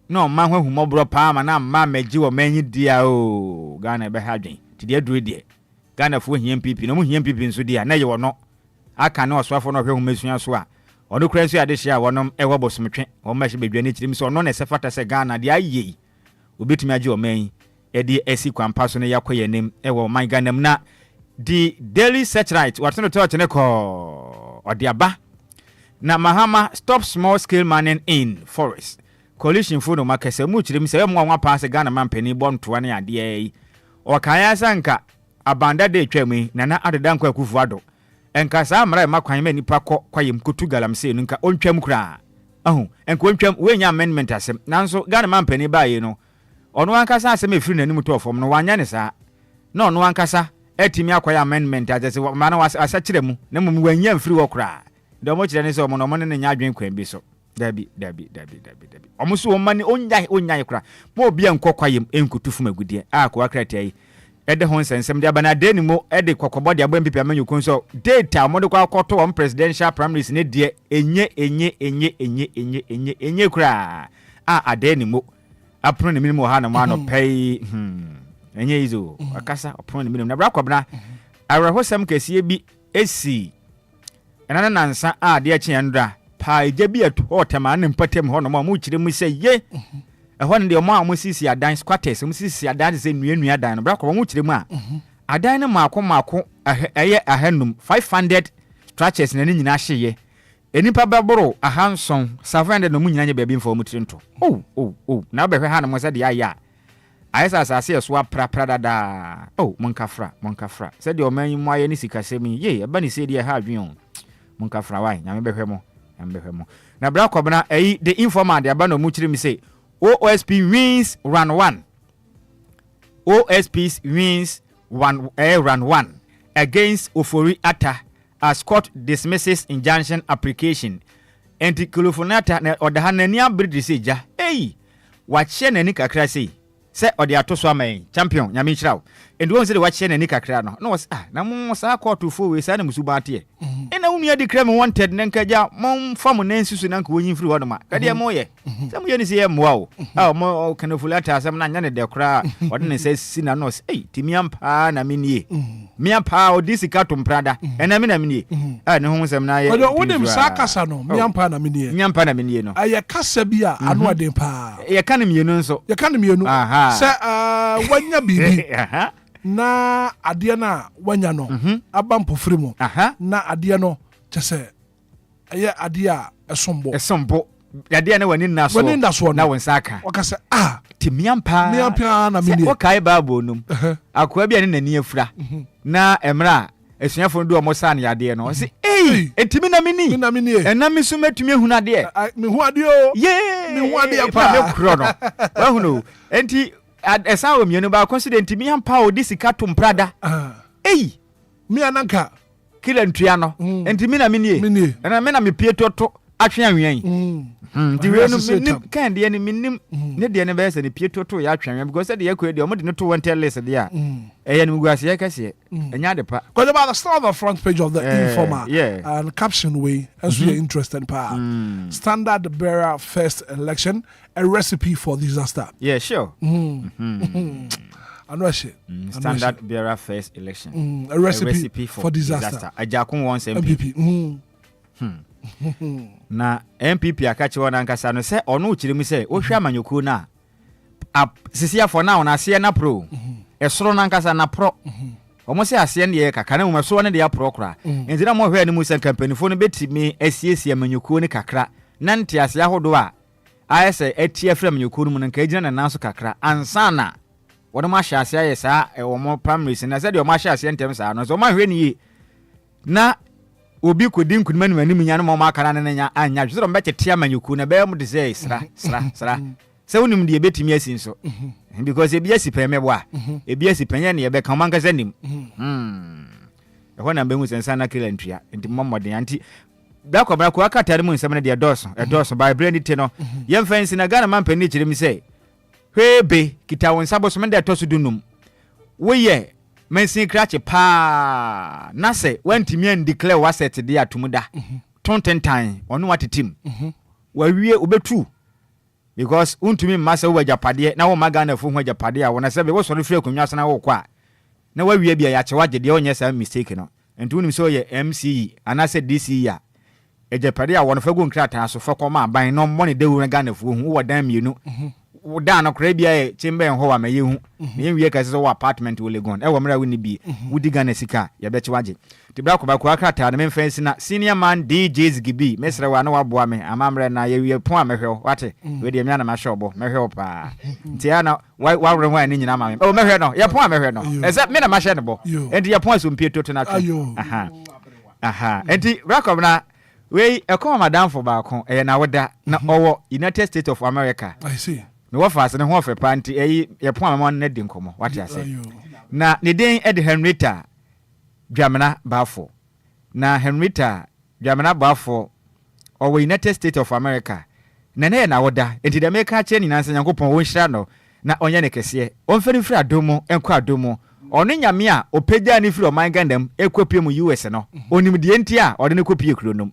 na oma hwahumobro pa ma na ma magi wo manyi dia o Ghana be ha dwen ti de adure de Ghana fo hia MPP no mu hia MPP nso dia na ye wono aka na oswafo no hwe humesua so a ono kura nso ade hia wonom ewo bosomtwe wo ma hye bedwane kirim so ono na sefata se Ghana de ayi obetumi agi o man e de esi kwampa so ne yakoye nem ewo man Ghana na the daily satellite watono to ne ko odiaba na Mahama stop small scale mining in forest coalition for no makase mu kirim se mo anwa pa se Ghana man pani bontoa ne ade o kan ya sanka abanda de twam nana adeda nkwa kufuado enka saa mra ma kwan ma nipa kwayem kotu galamse nka ontwam kura enka ontwam we nya amendment asem nanso Ghana man pani baaye no ono ankasa asem efiri nanim to fom no wanya ne saa no ono ankasa etimi akwaya amendment ajese ma na asakire mu na mu wanya mfiri wo kura de mo kire ne se omo no mo ne nya adwen kwan bi so dabi omo so omo ne onyai kura mo bia nkokwayem enkutufu magudie akwa kratai ede hon sensem de abana de ni mo ede kokobode abam pipi amanyu so data mo de kwa akoto on presidential primaries ne de enye kura ade ni mo apro ne minimo ha na mo ano pay enye izo akasa apro ne minimo na bra kwabna awrehosem kese bi esi enana nansa de achi andra pa eje bi ato tema ne mpatem ho no mo kire mu se ye ehon de mo amusisi adan squatters amusisi adan ze nua adan no bra ko mo kire mu a adan ne maako eye ahanum 500 structures na ne nyina hyeye enipa beboro ahanson 700 no mu nyina nya baabi mfa mu tirinto na behwe ha no mo se de aya ayesa asase so aprapra dada monkafra se de oman mu aye ni sikasemi ye aba ni se de ha adwen monkafra wai nyame behwe mo na bra ko bana eyi the informer de aba no mu kire mi se OSP wins run 1. OSPs wins run 1 against Ofori Atta as court dismisses injunction application. Enti Kulufunata na odahanani abiri seja. Hey, wache nani kakra sei. Se odi atoso amai champion nyame chirawo. Endi won se de wache nani kakra no. No was na mo sa court fo we sa na musuba tie. Ena unu ya di crime wanted na nkaja mo fam na nsusu na nka wonyin firi ho no ma. Kade mo ye. Se mo ye ni se ye moa o. Mo Kulufunata asem na nya ne de kra odi ne se si na no. Hey, timiampa na minie. Miampa odi sika prada. Ena mi na minie. Ne ho nsem na ye. Odo wonim sa kasa no. Miampa na minie no. Aye kasa bia anu aden pa. Ye kan mienu nso. Ye kan mienu. Se wanya bibi. Na ade na wanya no abampo free mo na ade no chese eye ade a esombo ade na wani na so na wonsaka wakase timiampa na mini o kai babo num akwa bia ne nani afura na emra esuafo ndo omo sa na ade no se etimi na mini enami so matumi ehuna ade me hu ade o me hu ade pa me kro no wa hu no enti esa wo mienu ba confident mi ampa o disika to mprada mi ananka kila ntua no enti mi na minie na me na me pie toto atwe anwen di we no minim kan de ni minim ne de ne ba se ne pie toto ya atwe anwen because de yakọ de o mo de no to one tell list de a eya ni muguase ya kase enya de pa because about the start of the front page of the Informer and caption way as we are interested pa standard bearer first election a recipe for disaster. Yeah, sure. I know shit. Standard bearer first election. A recipe for disaster. Ajakun wants MPP. Na MPP akachi wana ankasa no se onu uchiri mu se ohwa amanyoku na sisia for now na ase na pro esoro na ankasa na pro omo se ase ne ye kaka na mo so ne de pro kra enzira mo hwe ne mu se campaign fo no betimi asiesie amanyoku ne kakra na nte ase ahodo a ayese etie frem nyoku mu nka ejina na nanso kakra ansana wodo ma hya ase aye saa omo primaries na se de omo hya ase ntem saa no so ma hwe ne yi na obi kodi nkunuma ni manim nya no mo makara ne nya anya so mbe tete amanyoku na be mu de say sra se wonim de betimi asi nso because ebi asi pemebo a ebi asi penye ne ye be kan manka zanim ehona be hu sensa na kila ntua enti momode anti bra ko akatare mu nsem ne de doso by brand te no ye fancy na Ghana man pani kire mi say hwebe kita won sabo so me de toso dunum wo ye mensin krache pa na se wantimi an declare wasset de atumuda tontentan ono watetim wa wie obetu because untumi masa wo japade na wo magana fu ho japade a wona se be wo sori fre konwa sana wo kwa na wa wie bia ya che waje de onye sa mistake no enti unim so ye MCE ana se DCE a ejapade a wona fa go nkrata so fa koma aban no money de wo Ghana fu ho wo dan mienu da na kra bia e chimbe ho wa maye hu ne wie ka se wo apartment wo legon e wo mra wo ni bi wudi Ghana sika ya be che waje Tibra ko ba ko akrata na memfansi na senior man DJs gibi mesre wa na waboa me amamre na ye pon amehwe wate we de me na ma shobo mehwe pa ntia na wa wa ni nyina ma me o mehwe no ye pon amehwe no eze me na ma hye ne bo enti ye pon so mpieto to na to aha enti rakom na we ekoma madam for ba ko na woda na owo United States of America. I see. Me wo fa se ne ho fe panti ye pon amama na di nkomo wate ase na ne den Ed Henrietta Dwamena Bafo na Henrietta Dwamena Bafo owo United States of America na woda enti de meka che ni nanse Nyankopon wo nhira no na onye ne kese on feri firi adomo enko adomo ono nyame a opegya ni firi oman gandam ekopie mu US no onim de enti a ode ne kopie kronom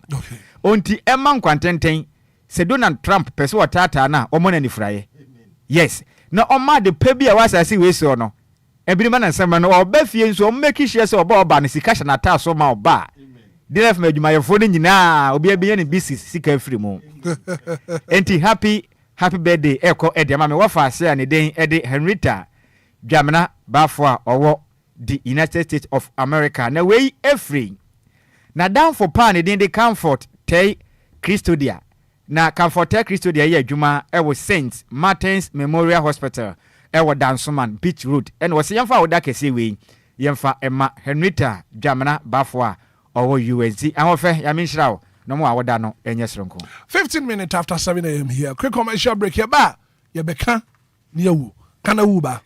onti emma nkwantenten se Donald Trump pese watata na omo na ni fraye yes na oma de pebi a wasase we so no ebirima na nsema no oba fie nso o make sure se oba ne sika hye na ta so ma oba DLFM adwumayefo ni nyina obi abiye ne business sika afiri mu enti happy birthday eko edema me wafa ase a ne den ede Henrietta Dwamena Bafo a owo the United States of America na we afri na down for pan ne den de Comfort Tay Christodia na Comfort Tay Christodia ye adwuma e wo Saint Martin's Memorial Hospital e wo Dansoman Beach Road and wo se yemfa wo da kese we yemfa Emma Henrietta Dwamena Bafo a owo USD ahofe ya minhira no mo awoda no enye sronko 15 minutes after 7 a.m. here quick commercial break here ba ye beka ni yawu kana wu ba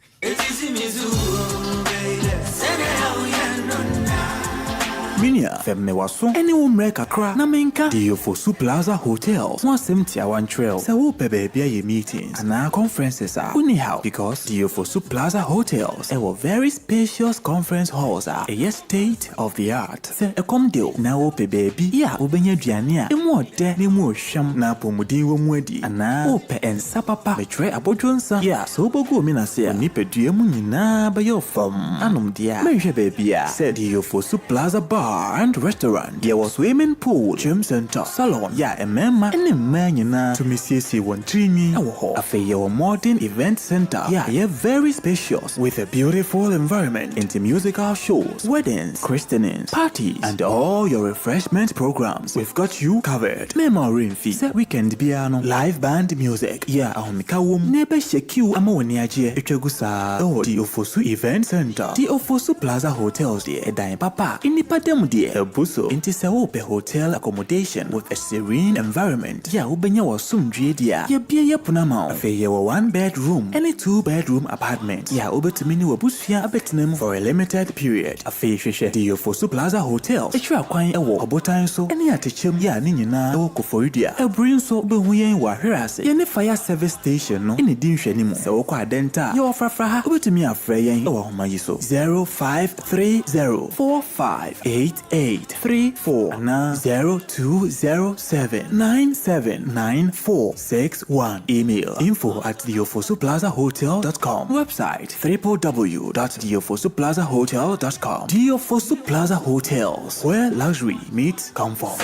Minia femne waso eni umre kakra na menka Diofosu Plaza Hotels wasem tia one trail se wo pe baby ye meetings and conferences are anyhow because Diofosu Plaza Hotels a very spacious conference halls are a state of the art se e kom deal na wo pe baby ya obenya duane a emu ode ne mu ohwam na pomudin wo mu adi ana wo pe ensa papa betre abodwonsa ya so bogu mi na se ni pedue mu nyina ba yo fam anom dia menhwe baby a se Diofosu Plaza Bar and restaurant. There was swimming pool, gym center, salon. Yeah, a memma and a man to Mrs. Wontrini. A modern event center. Yeah, very spacious with a beautiful environment into musical shows, weddings, christenings, parties, and all your refreshment programs. We've got you covered. Memory fee, weekend piano, live band music. Yeah, Mikawum, nebe shekiu amoniaje, Echegusa. Oh, the Ofosu Event Center. The Ofosu Plaza Hotels, the Dine Papa. In the Buso into Sawope hotel accommodation with a serene environment. Ya ubenya wa sumdrie dia. Ya bia ya punama. Afe ya wa 1-bedroom and a 2-bedroom apartment. Ya ubetumini wa busfia abetinem for a limited period. Afe sheshe Diofosu Plaza Hotel. Etra kwany ewo abotan so ene atechem ya ni nyina ewo koforidia. Ebrin so behuyen wa hwerase. Ya ne fire service station no ene di nhwani mu. Se wo kwa adenta ya ofrafra ha ubetumi afre yen ewo homayi so 0530458834 na 0207979461. Email info@diofosuplazahotel.com. Website www.diofosuplazahotel.com. Diofosu Plaza Hotels, where luxury meets comfort.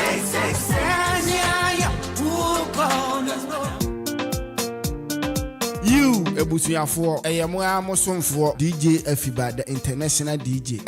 You, Ebusuafo, Eyamwa Mosomfo, DJ Efiba, the international DJ.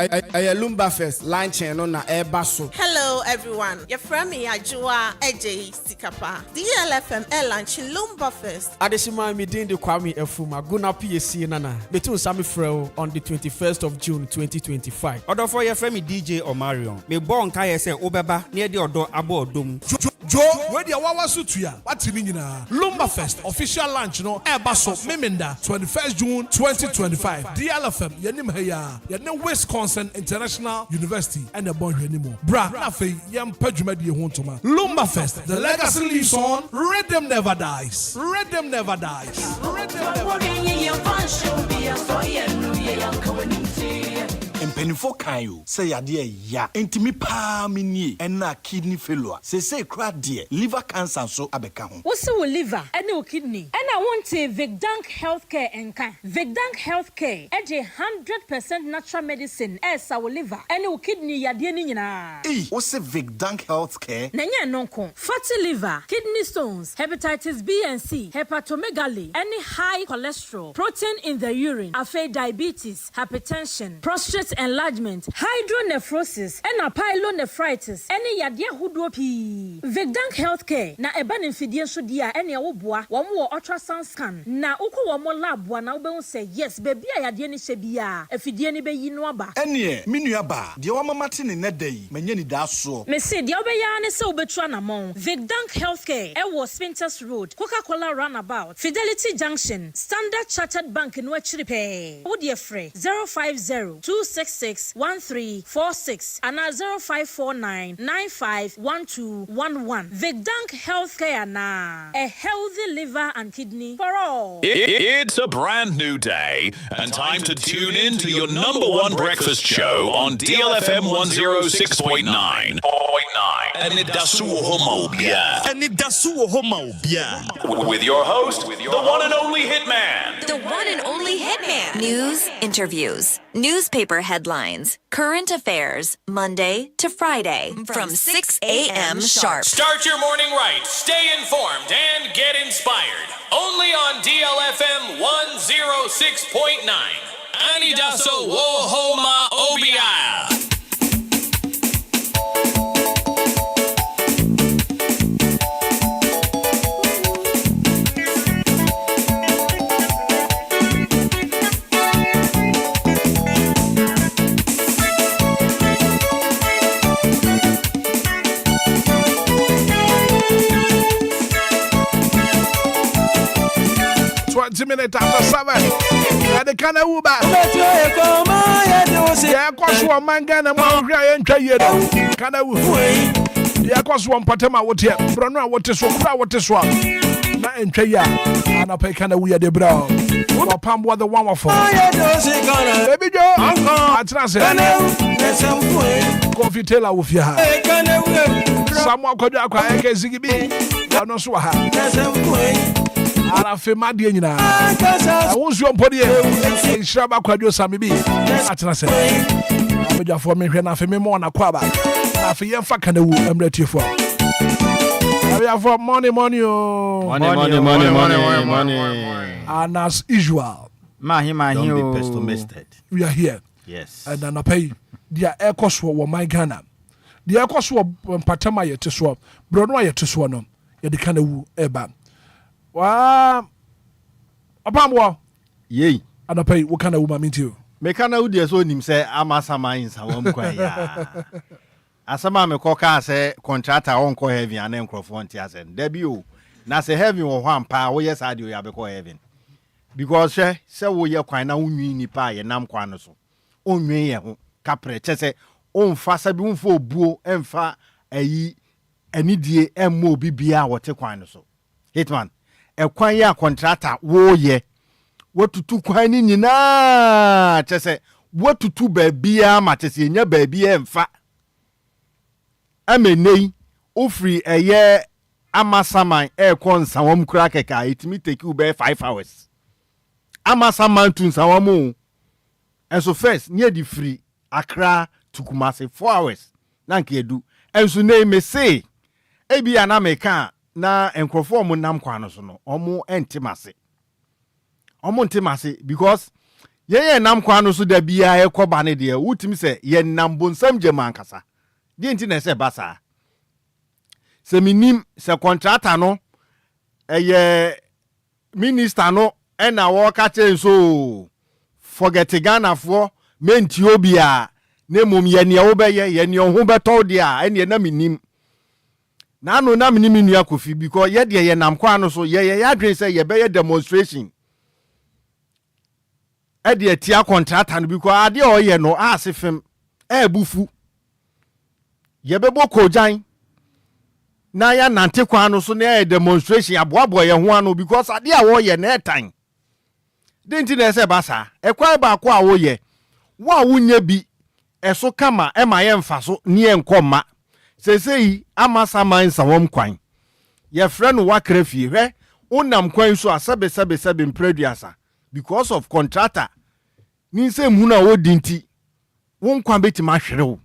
Lumba Fest, line channel na Ebaso. Hello, everyone. Your friend me Ajua Eje Sikapa. DLFM launch Lumba Fest. Adeshima mi din de Kwame Efuma Guna PSC nana. Between Sami Freo on the 21st of June 2025. Odo for your friend me DJ Omarion. Me born kaya say Obeba near the Odo Abo Odom. Joe, where the Wawa Sutuya? What's in Lumba Fest official launch no Ebaso Memenda 21st June 2025. DLFM Yanim Heya Yanim Wisconsin International University and the boy anymore. Bra Nafe Yam Pejumedi Hontoma. Lumba Fest, the legacy lives on. Rhythm never dies. Rhythm never dies. Mpenifo kayo say yade ya entimi pa mini ena kidney failure say kra de liver cancer so abeka ho wo se wo liver ena wo kidney ena wonte Vigdank Healthcare enka Vigdank Healthcare eje 100% natural medicine esa wo liver ena wo kidney yade ni nyina wo se Vigdank Healthcare na nya nonko fatty liver kidney stones hepatitis B and C hepatomegaly any high cholesterol protein in the urine afa diabetes hypertension prostate enlargement, hydronephrosis, and pyelonephritis, any yadia hudopi. Vigdank Healthcare, na eban infidian sudia, any awobwa, one more ultrasound scan. Na uko one more lab, one now say yes, baby, I had any sebia, if you didn't be yinwaba. Any, Minuaba, the Wama Martin in that day, Anidaso. Me say, the Obeyan is so betrana among Vigdank Healthcare, Ewo Spinters Road, Coca-Cola Runabout, Fidelity Junction, Standard Chartered Bank in Wechiripe. Would free 050-266-1346 and 0549-951211. Vigdank Healthcare na a healthy liver and kidney for all. It's a brand new day and time to tune in to your number one breakfast show on DLFM 106.9. Anidaso Wɔhɔ Obia. Anidaso Wɔhɔ Obia. With your host, the one and only Hitman. The one and only Hitman. News, interviews, newspaper headlines, current affairs, Monday to Friday from 6 a.m. sharp. Start your morning right, stay informed, and get inspired. Only on DLFM 106.9. Anidaso Wɔhɔ Obia. 20 minutes after 7. Yeah, the kind of Uber. Yeah, cost one man Ghana, Enquires. Can I yeah, cost one Patema, what here? Bruno, what is what is what? Not Enquires. And I pay kind of weird, bro. Or Pam was the one for. Baby Joe, I translate. Coffee Taylor with your hand. Someone could acquire a Zigibi. I don't know how. Ala fe madie nyina awonsuo mpode e nshiraba kwadwo samibi atena se abejafo me hwe na fe me mo na kwaba na fe yemfa kanawu emretiefo abejafo money and as usual mahi don't be pessimistic. We are here, yes, and then I pay dia ekoso wo my Ghana dia ekoso mpatama yeteso brono yeteso no ye de kanawu eba. Wow, Apamwa. Yea, and I pay what kind of woman mean to you? Mekana would yes on him say, Amasama in Sawam. Asama me coca say, contractor on co heavy and then Crawford and debut. Now say heavy or one power, yes, I do have a co heaven. Because say, we are quite now ni pie and nam quanoso. On me, capre, chese, on fasa boom for boo and fa a ye, and idea and more bibia or take quanoso. Hitman. Ekwan ya contractor wo ye wotutu kwan ni nyina chese wotutu baabia ma chese nya baabia emfa amenei ofri eye amasaman konsawom kura keka itimi take you be 5 hours amasaman tun sawom enso first near the free Accra to Kumasi 4 hours nanke edu enso nei me say ebia na meka na enkrofo mu nam kwano so no omo entimase because ye nam kwano so da bia e koba ne de wutimi se ye nam bonsam jema nkasa de enti na se basa se minim se contractor no ye minister no e na wo ka chen so forget Ghana for menti obia ne mum ye ne wo be ye ne ho beto de a ene na minim na no na mini nua kofi because ye de ye nam kwa no so ye adwen say ye be ye demonstration e de tia contractor no because ade o ye no asefem e bufu ye be boko jan na ya nante kwa no so na e demonstration aboabo ye ho ano because ade a wo ye na etan denti na se basa e kwa ba kwa wo ye wo wunya bi eso kama e ma ye mfa so ne enkomma sesei amasaman sawom kwan ye frɛ no wakra fie hwɛ unam kwan so asebe mpraduasa because of contractor ni se mu na wodinti won kwan betima hwerew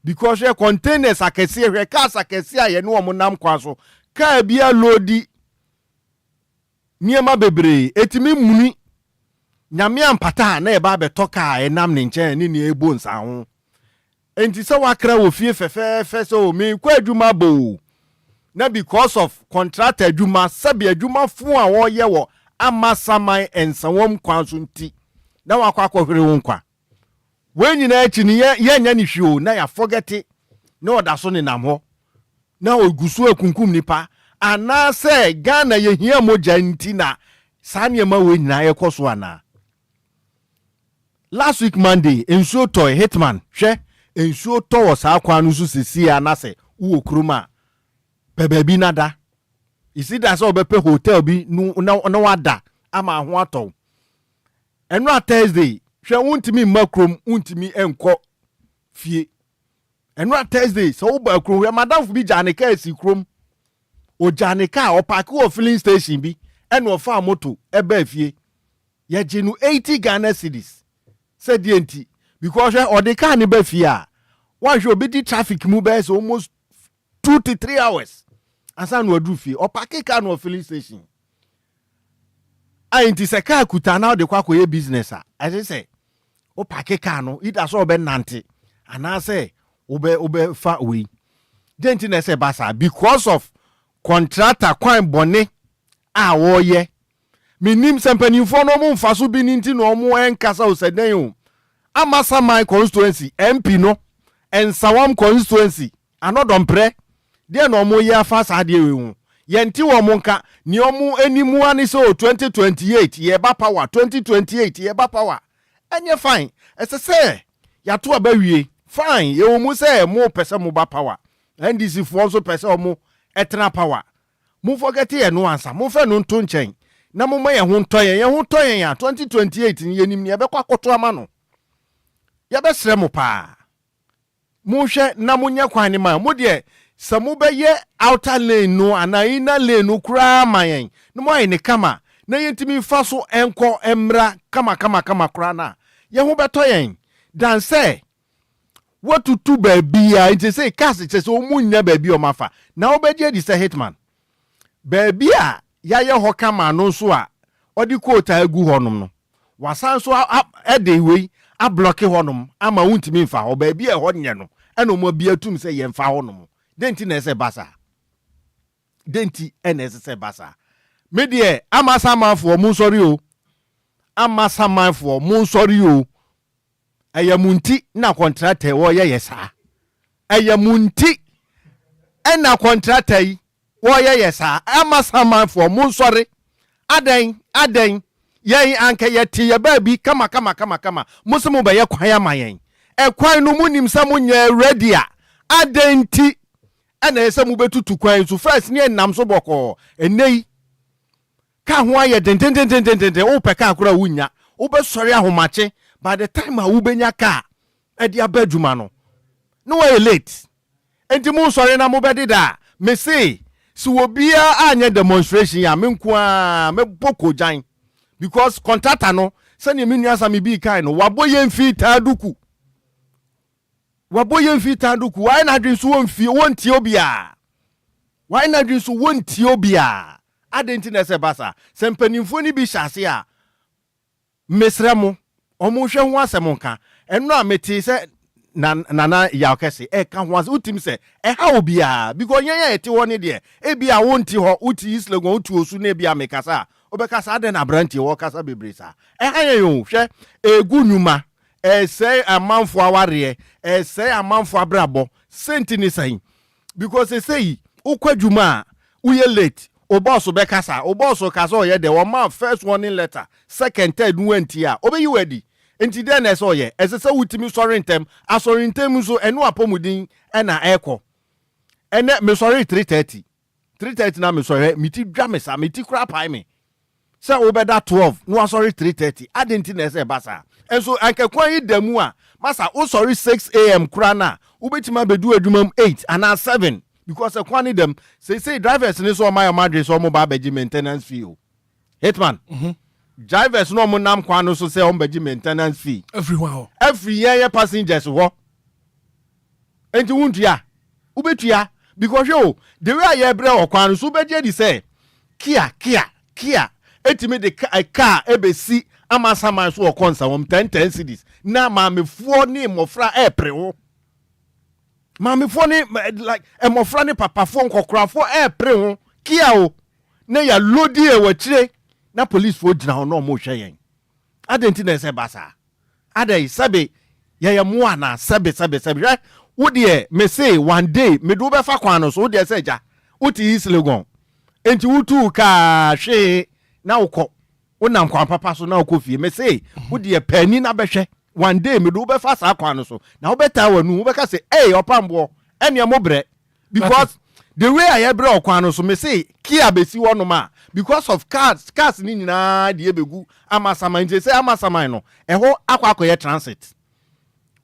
because ye containers akese hwɛ cars akese a ye no mo nam kwan so car bia loadi niema bebre etimi muni nyame ampata na eba betoka enam ne nchen ni ne ebo nsa ho enti se wakra wo fie fefe so me kwa adwuma bo na because of contract adwuma sabi adwuma fo a wo ye wo amasaman ensawom kwanso nti na wakwa akohwere wo nkwa we nyina achi ni ye nya ni hwio na ya forget na oda so ne nam ho na ogusu akunkum nipa ana se Ghana ye hia moja nti na sanye ma we nyina ye koso ana. Last week Monday ensuo toy Hitman hwe ensuo to wo sa kwa no so sisi anase wo kruma bebabi nada isi da so bepe hotel bi no wada ama ho ato enra Thursday hwe wontimi makrom wontimi enko fie enra Thursday so wo ba krom madam fu bi jane ka esi krom o jane ka o park wo filling station bi eno ofa moto eba fie ye genu 80 Ghana cedis said enti because or the car ni be fie a one should be the traffic mu be so almost 2 to 3 hours asa no adu fie o park car no filling station enti se car kuta na de kwa koye business a I say o park car no ida so be nante ana say obe fa we denti na say basa because of contractor kwan bone a wo ye minim sempanimfo no mo mfaso bi ninti no mo enkasa oseden o amasa my constituency MP no ensawam constituency anodompre de no mo ye afa sa de we hu yenti wo mo nka ni omo animu ani so 2028 ye ba power 2028 ye ba power enye fine esese ya to abawie fine ye wo mu se mo pese mo ba power NDC fo so pese o mo etna power mo forget ye no ansa mo fe no nto nchen na mo ye ho ntoyen ya 2028 ni yenim ni ye be kwa koto ama no ye be sre mo pa mo hwe na mo nya kwan ni ma mo de se mo be ye outer lane no ana inner lane no kura mayen no mo ye ne kama na yentimi fa so enko emra kama kura na ye ho beto yen dan say watutu baabi a nti say cast che so mo nya baabi o mafa na obeje di say Hitman baabi a ya ye ho kama no so a odi quota agu honom no wasan so ede we a block honom ama wuntimi mfa ho baabi a ho nye no eno mo bia tum say ye mfa honom denti na ese basa denti ene ese basa me de amasamafo mo sori o amasamafo mo sori o ayamunti na contractor wo ye yesa ayamunti ena contractor yi wo ye yesa amasamafo mo sori aden yen anka yeti ye ba bi kama musemu ba ye kwan amayen e kwan no munim sa munya ready a adenti ena ese mu betutu kwan so first ne nam so boko enei ka ho aye den o peka akura wunya wo be sori ahomache by the time a wo benya ka e dia badwuma no way late enti mu sori na mu bedida me say si obia anya demonstration ya me nkoa me boko jan because contractor no sani me nua sa me bi kai no waboye mfi taduku why na dwen so wonfi wonti obia why na dwen so wonti obia adenti na se basa sempanimfo ni bi hyase a mesremo omo hwe ho asem nka eno a meti se nana ya kese ka ho as utim se ha obia because yen eti woni de e bia wonti ho uti islegon uti osu na bia mekasa obekasa ade na branti wo kasa bebresa ha yen yo hwe egu nyuma say amanfo aware say amanfo abrabo sentini sai because they say ukwadwuma uye late o boss bekasa o boss kasa oye de one man first warning letter second third wenti a obeyi wedi enti den na so ye esese wutimi sorry ntem so enu apomudin na eko ene me sorry 3:30 na me sorry miti dwamesa miti kura pai me se obeda 12 no sorry 3:30 adenti na ese basa enso ankekwan yi damu a masa o sorry 6 am kura na ubetima bedu adwumam 8 and 7 because ekwani dem say drivers ni so my madre so mo ba beji maintenance fee o Hitman drivers no mo nam kwan no so say on beji maintenance fee every year passengers wo enti wuntua ubetua because yo the way I bre okwan so beji di say kia etimi de car ebesi Amasaman so konsa 10 cities. Na maamefoɔ ne mmɔfra ɛpre ho. Maamefoɔ ne like mmɔfra ne papafoɔ nkɔkorafoɔ ɛpre ho. Kia o. Na ya lodi e wɔkyire. Na police fo gyina hɔ no mo hwɛ yɛn. Adenti na ɛsɛ basa. Adai sabe ya mo ana sabe. Right? Wo de me say one day me do be fa kwan no so wo de say ja. Wo ti islegon. Enti wutu ka hwe na wokɔ. Wonam kwan papa so na wokɔ fie. Me say wo de pani na bɛhwɛ. One day me do be fa sa kwan no so. Na wo beta wanu wo bɛka say hey opambo ene mo brɛ. Because the way I brɛ okwan no so me say kia besi wo no ma because of cars ni nyina de ebegu Amasaman nje say Amasaman no ɛho akɔ transit.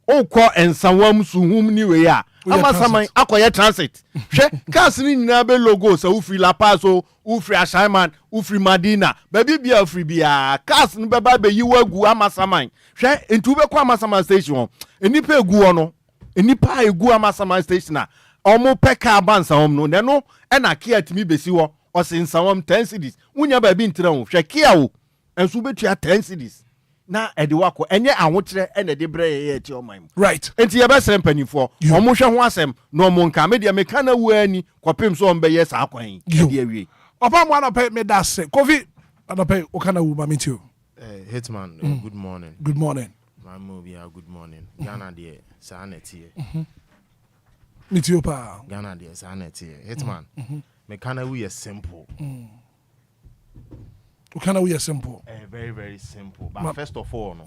Okɔ ensawam suhum ni we ya Amasaman akɔyɛ transit. Hwɛ cars ni nyina be logo so ufri La Paz o ufri Ashaiman ufri Madina baby bia ufri bia cars ni beba be yiwa gu Amasaman. Hwɛ entu be kɔ Amasaman station enipa egu no enipa egu Amasaman station na omo peka abansa hom no neno na kia timi besi wo osinsa hom 10 cities unya ba bi ntira ho hwe kia wo enso betua 10 cities na ede wako enye ahokyere ene de bre ye eti oman right enti ye be sere mpanifo omo hwe ho asem no omo nka me de me kana wu ani kopem so ombe ye sa akwan de awie papa mo anapɛ me da se kofi anapɛ o kana wu ma me tio Hitman good morning Obia good morning Ghana de sa na tie Mitiopa Ghana de sanity Hitman me kana we simple Ukana we simple very very simple but first of all no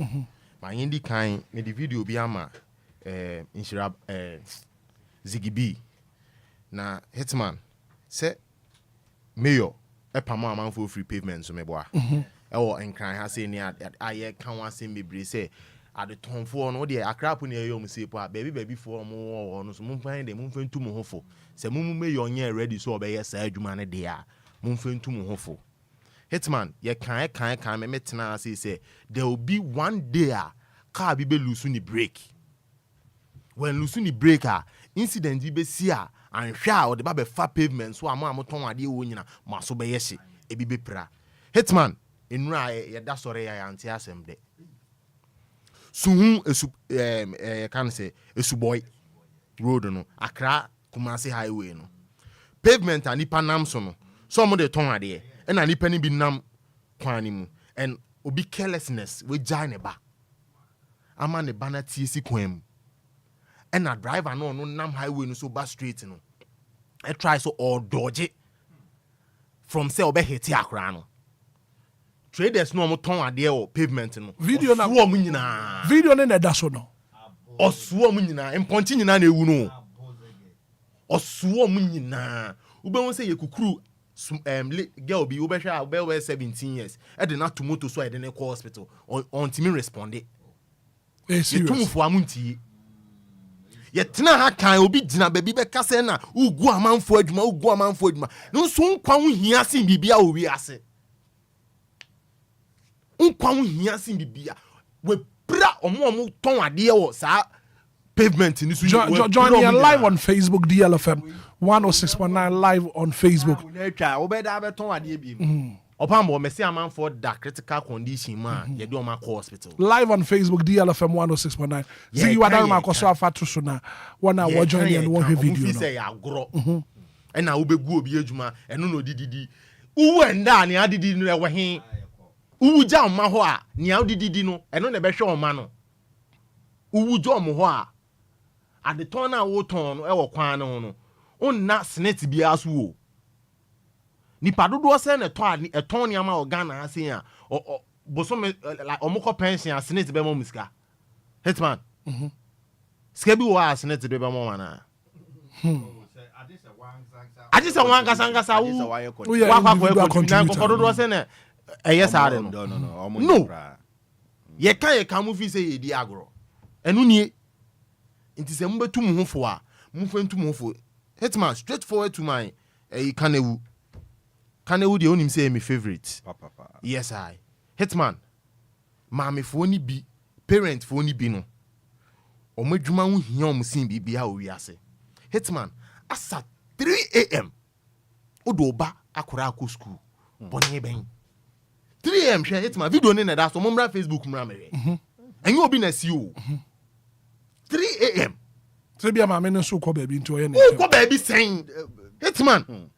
my indi kind me the video bi ama inshira Zigibi na Hitman say mayor epamo amanfo free pavement so me boa ewo Enquires ha say ni aye kan wa say mebre say at the tom for no de akrapo ne yom say po baby for mo no so mum find dem mum fantu mo hofo se mum me yonye ready so obeye sa adwuma ne de a mum fantu mo hofo Hitman ye kan me metena say there will be one day a car bi be lose ni break when lose ni break a incident bi be si a anhwa o de ba be fa pavement so amoton ade wo nyina maso be ye hye e bi be pra Hitman enura ye da sore ya ante asem de suhu can say Esuboy road no Accra Kumasi highway no pavement and nipa nam so no some of the ton ade e na nipa ni bi nam kwan ni mu and obi carelessness we jai ne ba ama ne ba na tie si kwan mu and na driver no nam highway no so ba straight no e try so or dodge from say obe hit Accra no traders no mo ton ade o pavement no video na wo mu nyina video ne na da so no osuo mu nyina emponti nyina na ewu no osuo mu nyina ube won say yekukuru girl bi ube hwa ube 17 years e de na tomato so e de ne call hospital on timi responded yetumfo amunti yetena ha kan obi gina baby be kase na ugu amanfo adwuma no so nkwa ho hia sin bibia owi ase nkwa ho hia sin bibia we bra omo ton ade wo sa pavement ni so join me live on Facebook DLFM 106.9 live on Facebook obeda be ton ade bi opambo me see amanfo da critical condition ma ye do ma hospital live on Facebook DLFM 106.9 see you are ma koso afatu so na wana wo join and one video no say ya agro e na wo begu obi adwuma eno no dididi uwu enda ne adidi no e we uwu ja ma ho a ne adidi no eno ne be hwe o ma no uwu jo mo ho a ade ton na wo ton no e wo kwan no no onna snake bia so wo nipa dodo se na eton ni ama Ghana ase a boso me like omoko pension snake be mo muska Hitman ska bi wa snake be mo wana adisa wanga sangasa wo wa kwa ko na ko dodo se na eye saade no ye kan mu fi se ye di agro enu nie nti se mbetu mu hofo a mu fantu mu hofo Hitman straight forward to my Kanewu de onim say my favorite. Yes I. Hitman. Mama fo ni bi, parent fo ni bi no. Omedwuma hu hia omusin bibia owi ase. Hitman, asa 3 AM. Odo ba akora akọ school. Bonye ben. 3 a.m. share Hitman video ne na da so momra Facebook mra me. Enye obi na si o. 3 a.m. So be ma me no so ko baby nto ye ne. O ko baby sen Hitman.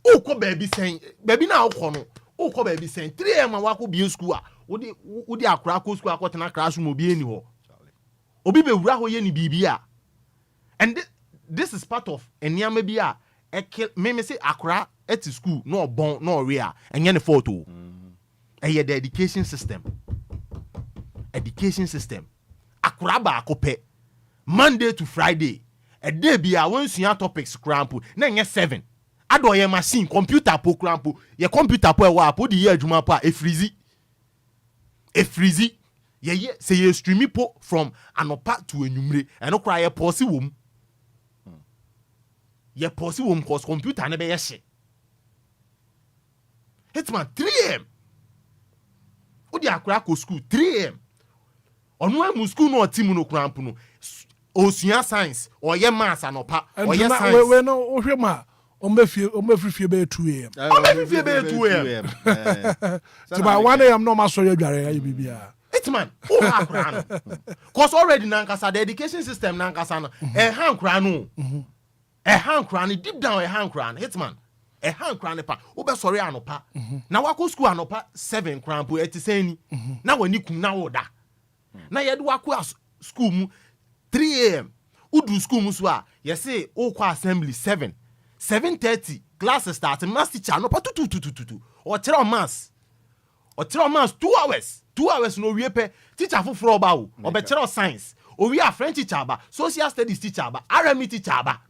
O ko baby sen. Baby na wo no. O ko baby sen 3 a.m. wa ko bi school a. Wodi akra ko school akotena classroom obi eni ho. Obi be wura ho ye ni bibia. And this is part of eniama bi a me say akra at school no bon no rea enye ne photo. The education system. Education system. Akra ba akope. Monday to Friday. A day be a one senior topics crampo. Na nye 7. Ado ye machine computer po crampo. Ye computer po wa po di ye adwuma po e freezy. E freezy. Ye say ye streamy po from anopa to enumre. Eno kra ye pause wom. Ye pause wom cause computer ne be ye hye. Hitman 3 a.m. Odi akra ko school 3 a.m. Onu amu school no team no crampo no. Osua science or ye maths anopa or ye science. We no ohwema omefifie be 2 a.m. Omefifie be 2 a.m. So by 1 a.m. no ma so ye dware ya bibia. Hitman, who ha kra no? Cause already nankasa the education system nankasa no e han kra no. E han kra no deep down e han kra no Hitman. E han kra no pa. Wo be sori anopa. Na wako school anopa 7 kra mpo etisani. Na wani kum na wo da. Na ye de wako school mu 3 a.m. Udu school mu so a ye say o kwa assembly 7:30 classes start math teacher no pa tutu o tell maths 2 hours 2 hours no wie pe teacher foforo ba o be tell science o wi a French teacher ba social studies teacher ba RME teacher ba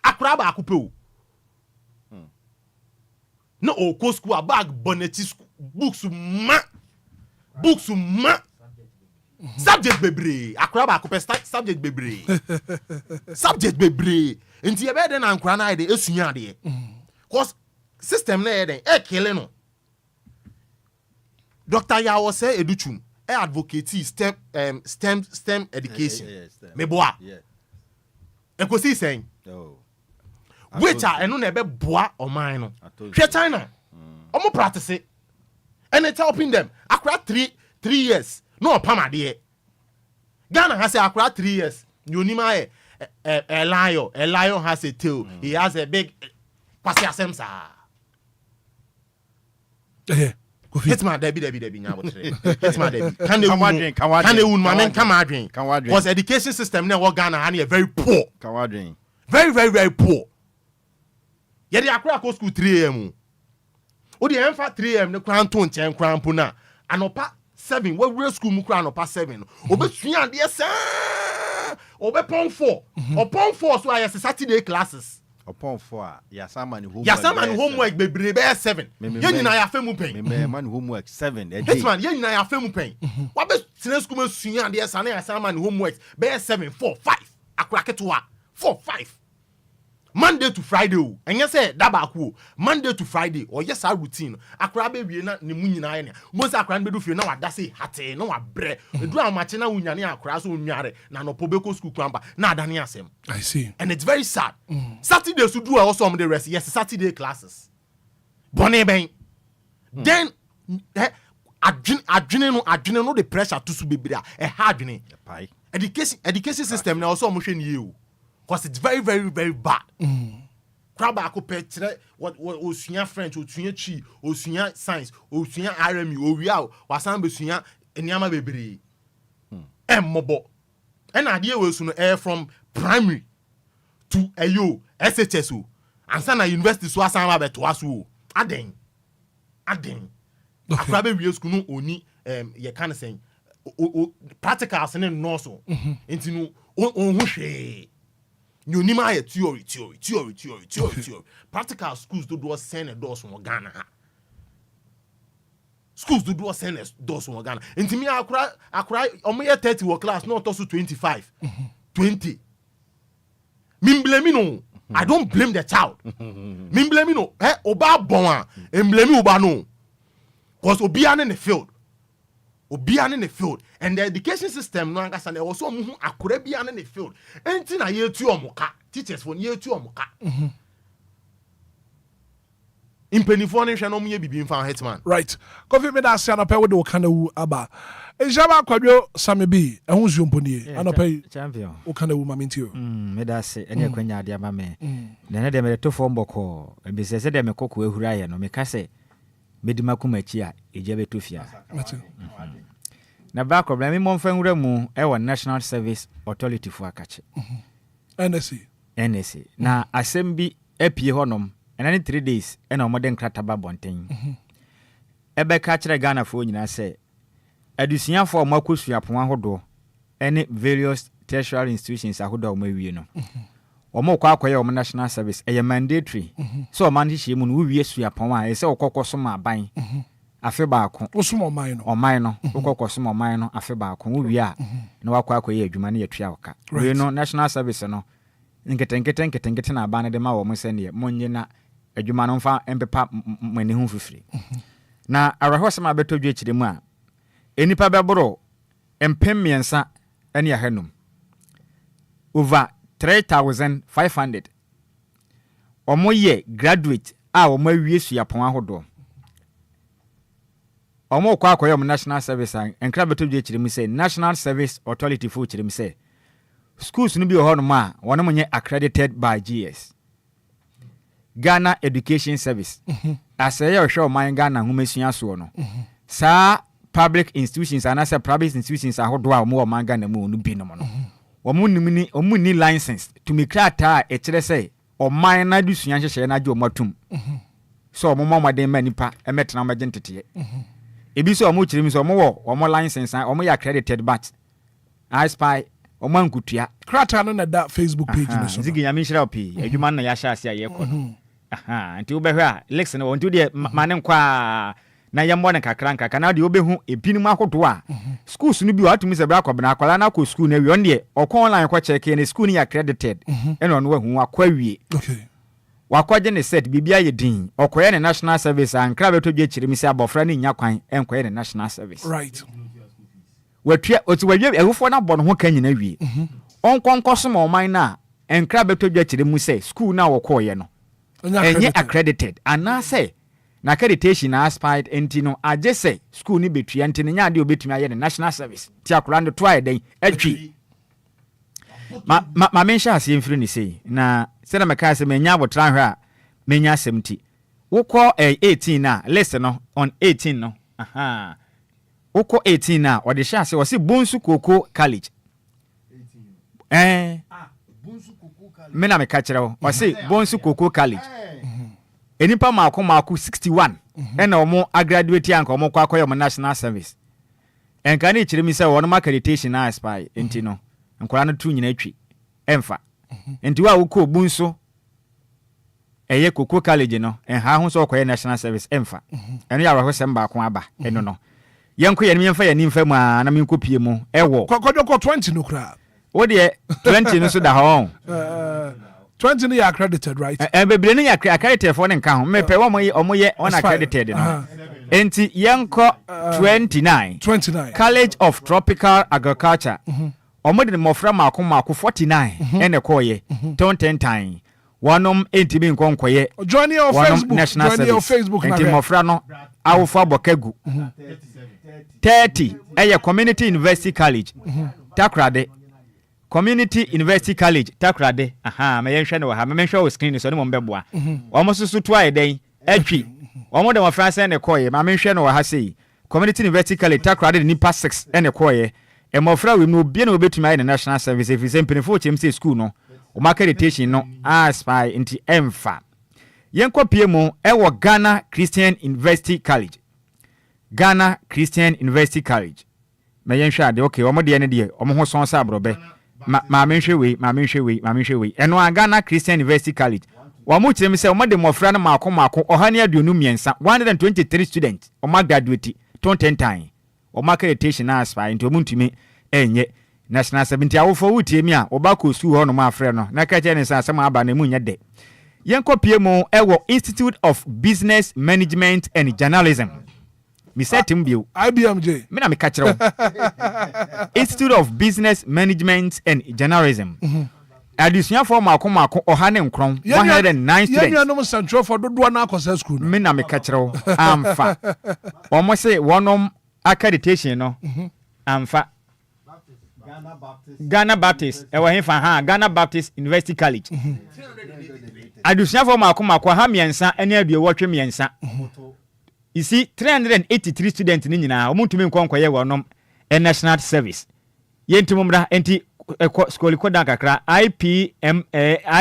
akura ba akupe o no o ko school bag boneti books ma subject bebre akura ba akupe subject bebre subject bebre nti ye be den ankura na de esunya de cause system na ye den e kele no Dr. Yawo say educhum e advocate STEM education me boa e ko si sen which are eno na be boa oman no hwe China omo practice and it's helping them akura 3 years no pamade Ghana has akura 3 years yonima a lion has a tail he has a big kwasi asemsa Hitman Debbie nyabotre Hitman Debbie can they win because education system na wo Ghana and very poor very poor ye dey akura ko school 3 am o dey emfa 3 am ne kwan to nchen kwan po na anopa 7 we school mu kura anopa 7 obesua de sa obepon 4 upon 4 so ayese Saturday classes upon 4 yasama ni homework bebre be 7 ye nyina ya femu pen me man homework 7 Hitman ye nyina ya femu pen wa be tene school mesua de sa na yasama ni homework be 7 4 5 akura ketwa 4 5 Monday to Friday o enye say daba ku Monday to Friday or yes our routine akura be wie na ne mu nyina ye ne mo say akura be do fie na wada say hate na wa bre edu amache na wunyane akura so onware na no pobeko school kwamba na adane asem I see and it's very sad Saturday so do also on the rest yes Saturday classes bone ben then adwene no the pressure to su bebira e ha adwene education system na also mo hwe ne ye because it's very bad. Kraba ko petre what osunya French, osunya chi, osunya science, osunya RME, owiao, wasan besunya eniama bebre. Mobo. And idea we no air from primary to ayo SHSO. Ansa na university so asan ba beto aso. Aden. Akrabe we school no oni ye kan say practicals no so. Enti no on hwe. You need my theory. Practical schools do send a doors from Ghana. Schools do send a doors from Ghana. And to me, I cry. On my 30 work class, not also 25, 20. Me blame no. I don't blame the child. Me blame no. Oba bon, and blame Oba no. Cause Obia in the field. And the education system no angasa na also mu akure bia in the field enti na ye tu omuka teachers for ye tu omuka impenifo ne hwe no mu ye bibi mfa Hitman. Right. Coffee me da se anapa we de kana wu aba. Ejaba kwadwo same bi ehun zuomponie anapa champion. O kana wu mamintio. Me da se ene kwanya ade ama me. Na ne de me to fo mboko. Ebi se de me kokko ehura ye no me ka se medi makumachi a eje betofia. Na ba problem me mo mfa nwura mu e wo National Service Authority fu akache. NSA. Na assembi apie honom ena ni 3 days ena omode nkrata ba bonten. Ebe ka kire Ghana fo nyina se adusiafo makosua pon ahodo ene various tertiary institutions ahodo omawie no. Omo kwa akoye omo National Service eye mandatory. So o man hie mu no wie sua pon a ese okokkoso ma ban. Afe baako. Osum oman no. Oman no. Okokkoso oman no afe baako. Wo wie a na wakwa akoye adwuma na yatua oka. We no National Service no nkete na aba ne de ma wo mo se ne monye na adwuma no mfa empepa mani hu fifiri. Na arahosem abetodwe akire mu a enipa beboro empem miensa ene ya hanum over 3,500 omo ye graduate a omo awie suapon ahodo omo kwa akoye omo National Service an enkra betodwe akire mu se National Service Authority fu akire mu se schools no bi ho no ma wono monye accredited by GS Ghana Education Service aseye ohwe oman Ghana humesua so no sa public institutions and as private institutions ahodo a omo oman Ghana mu no bi no no omo ni license to me krata e kire say oman na dusua hyehye na je omatum so omo momaden manipa emetena magentete ebi so omo kire mi so omo wo omo license omo ya accredited but I spy oman kutua krata no na da Facebook page no so zigi ya minhira opi adwuma na ya sha ase aye ko nti obehwe a lex no nti de mane nkwa na yembo ne kakra nkaka na de obehu ebinim akodo a schools no bi watumi se bra kwabena akwala na ko school na wi on de okon online ko check ne school ni accredited eno no wahu akwawie okay wakwaje ne set bibia ye din okoye ne National Service ankra betodwe chirimi se abofra ne nya kwan enkoye ne National Service right watua otiwawie ehufo na bɔ no ho kan nyina wie onkonkoso ma oman na enkra betodwa chirimi se school na wokoye no enye accredited anase na accreditation na aspired entino agese school ni betua entino nya de obetumi aye ne National Service ti akura ndo to ayeden atwi ma mensha ase mfiri ni sei na se na meka ase menya abotra hwe a menya 70 wokọ 18 na list no on 18 no wokọ 18 na ode hye ase wose Bonsu Koko College Bonsu Koko College me na meka kire wo wose Bonsu Koko College enipa maako 61 ena omo graduate anka omo kwa akoye omo National Service enka ne kire mi se wono accreditation na aspire enti no nkora no tu nyina atwi emfa enti wa wokọ Bonsu eye Koko College no enha ho so okoye National Service emfa eno ya rahosem baako aba eno no yenko ye nimfa ye nimfa mu a na menkopie mu ewo kodwo 20 no kra wo de 20 no so da ho 20 no accredited right bebre no accredited for nka ho mepe omo ye on accredited no enti yenko 29 College of Tropical Agriculture omo de mofra maako 49 ene koye 10 time wanom enti bi nkonkoye join your Facebook enti mofra no awofo abokagu 30 eye Community University College Takrade Community University College Takrade me yenhwe ne wa me hwe o screen so ne mo mbeboa omo susu to ayeden atwi omo de mofra se ne koye me hwe ne wa ha sei Community University College Takrade ni pass 6 ene koye e mofra we no obie na obetumi aye National Service if you penifo chemse school no o accreditation no aspire into emfa yenkopie mu ewo Ghana Christian University College Ghana Christian University College me yenhwe ade okay omo de ne de omo ho son sa abrobe ma menhwe we eno Ghana Christian University College wa mu kirem se omo de mofra na maako ohane aduonu miensa 123 students omo graduate 10 time omo accreditation na aspire into omuntumi enye National 70 awofo wutiemi a obako school ho no ma afre no na ka che ne sa asem aba na mu nya de yenkopie mu ewo Institute of Business Management and Journalism mi setim bio IBMJ me na me ka kire Institute of Business Management and Journalism adesua for mako ohane nkron 109 students yeah no central for dodo na akosa school me na me ka kire amfa omo say wonom accreditation no amfa Ghana Baptist Ghana Baptist University College adesua for mako ha miensa ene aduowotwe miensa you see 383 students ni nyina omuntumi nkonkoye wonom national service yentimumra enti school kodan kakra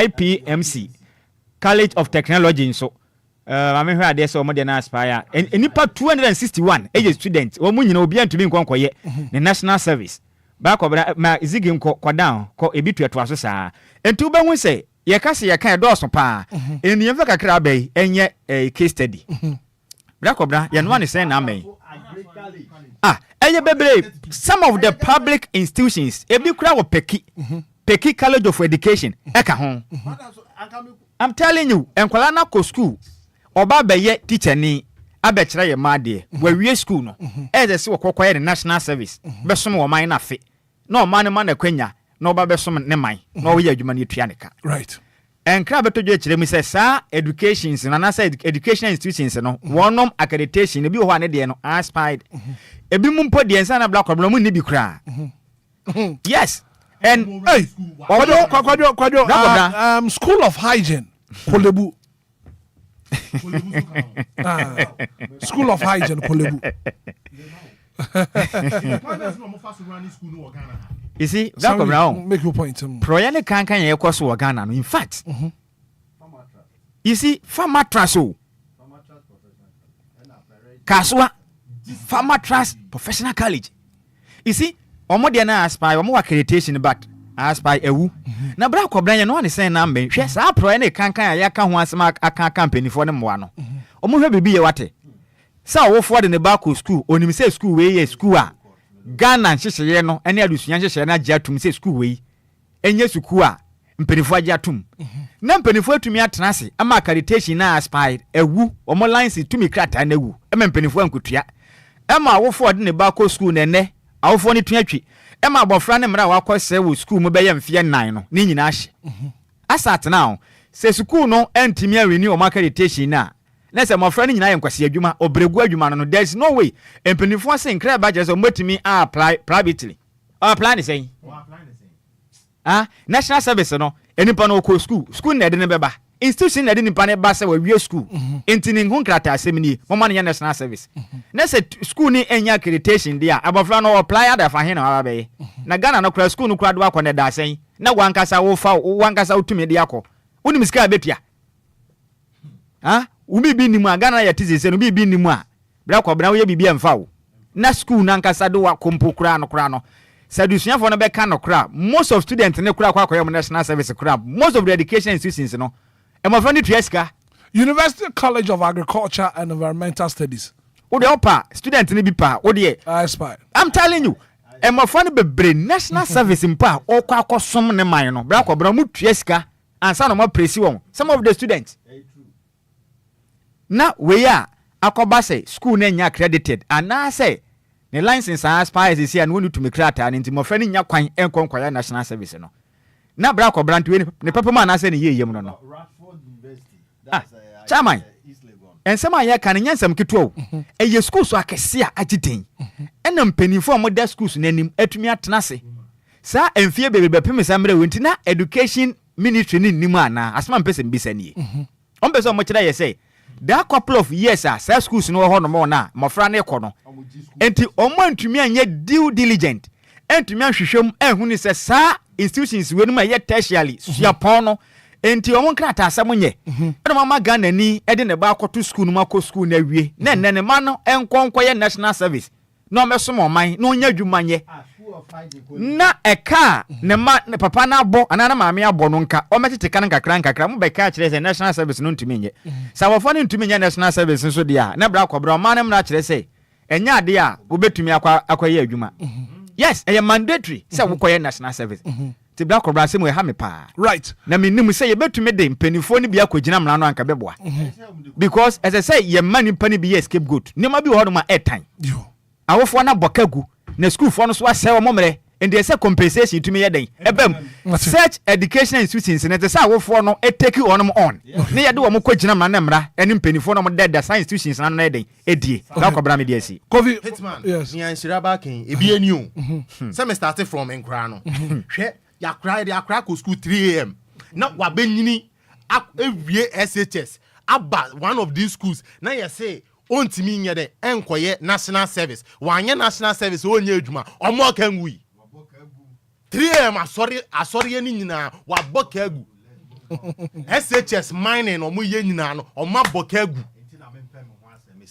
IPMC College of Technology nso mame hwa ade so omode na aspire enipa 261 age students omu nyina obi antumi nkonkoye ne national service ba ko ma zigi nko down ko ebitu eto aso saa enti ubenwu se ye kase ye kan do so pa eniye fa kakra bai enye case study bra ko bra ye no ane sen na amen eye bebre some of the public institutions ebi kura wo Peki College of Education eka ho I'm telling you enkwala na ko school oba beye teacher ni abekire ye made we wie school no eze se wokokoye the national service besom wo man na fe no man na kwanya no oba besom ne man no wo ye adwuma ne tua ne ka right enkra beto dwe kire mi se sa educations na say educational institutions no wonom accreditation ebi ho ane de no aspired ebi mumpo de ensa na black problem ni bi kra yes and hey kwado school of hygiene Kolebu school of hygiene Kolebu you see that come round make your point proyane kan ye kwaso wo Ghana no in fact you see farmer trust kaswa farmer trust professional college you see omo de na aspire omo accreditation but aspire ewu na bra kobran ye no one sen na mben hwe sa proyane kan ya ka ho asema aka company for ne mwa no omo hwe bibi ye wate sa wo for de ne ba ko school onim say school we ye school a Ghana nhyehyeye no ene adusunya nhyehyeye na gya atum say school we enye school a mpenifo agya atum na mpenifo atumi atenase ama accreditation na aspire ewu omo license tumi krata na ewu ema mpenifo ankotua ema wo for de ne ba ko school na ne awofo ne tuatwi ema abofra ne mra wakose wo school mu beye mfie 9 no ni nyina ahye asat now se school no entimi renew o accreditation na se mofra ne nyina yenkwase adwuma obregu adwuma no there's no way empenifo se nkra ba je so motimi apply privately apply ne say national service no enipa no ko school na de ne beba institution na de nipa ne ba se wa wie school entini hu nkrata asemi mama ne national service na se school ni enya accreditation dia abofra no apply ada fa he na wa be na Ghana no kra school no kra do akọ da sen na wankasa wo fa wankasa utumi de akọ uni miska betua ubi bi nimu Ghana ya tizese no bi nimu a bra kwa bra wo ye bibia mfa wo na school na nkasa do wa kompo kra no sadusua for no be ka no kra most of students ne kra kwa akoyem national service kra most of the education institutions no my friend Trieska University College of Agriculture and Environmental Studies. Ode opa student ni bi pa ode aspire. I'm telling you my friend be national service mpa o kwa akosom ne man no bra kwa bra mu Trieska ansa no ma presi won some of the students na we ya akoba say school na nya accredited and na say ne license aspire is here and wonu to me krata nti my friend nya kwan enkonkwaya national service no na bra kwa bra ntwe ne papa ma na say ne yeyem no chairman ensema ya kan nyansam keto eye school so akese a agiten ena mpanifo modern schools nanim atumi atenase sa emfie bebe bepem samre wenti na education ministry ni nim ana asema mpese mbisa nie ompese o mo kira ye say that couple of years sa schools no ho no mo na mofra na ekọ no enti omo antumi anye due diligent entumi ahwehwem ehunu se sa institutions we no ma ye tertiary suapon no enti omo nkrata asam nye eno mama Ghana ni ede ne ba akoto school no makọ school na wie na ne ma no enkonkoye national service no meso mo man no nya dwuma nye na eka ne ma ne papa na abo anana maame abo no nka o metete kan nkakra mo be ka kire se national service no ntumi nye sawofo ne ntumi nye national service nso dia na bra kwabra ma ne mra kire se enya ade a obetumi akwaye adwuma yes e mandatory se wokoye national service ti bra kwabra se mo ha me pa right na menim se ye betumi de mpanifo ne bia kwagina mra no anka beboa because as I say ye mani pani bi scapegoat ne ma bi ho no ma airtime awofo na bokagu na school fo no so asɛ wo momre and there's a compensation to me then search educational institutions and it's our for no take you on near do a question manamra and penny for no dead the science institutions and nedding edi Lakobra DSC COVID Hitman yes ni anshiraba ken e bi eniu some started from Enquires hwe ya cry ko school 3 a.m. na wa benyini ewie SHS aba one of these schools na you say ontimi nye de enkoye national service wanye national service onye adwuma omo kan wi 3 a.m. asori ni nyina wa boka agu SHS mining omo ye nyina no omo boka agu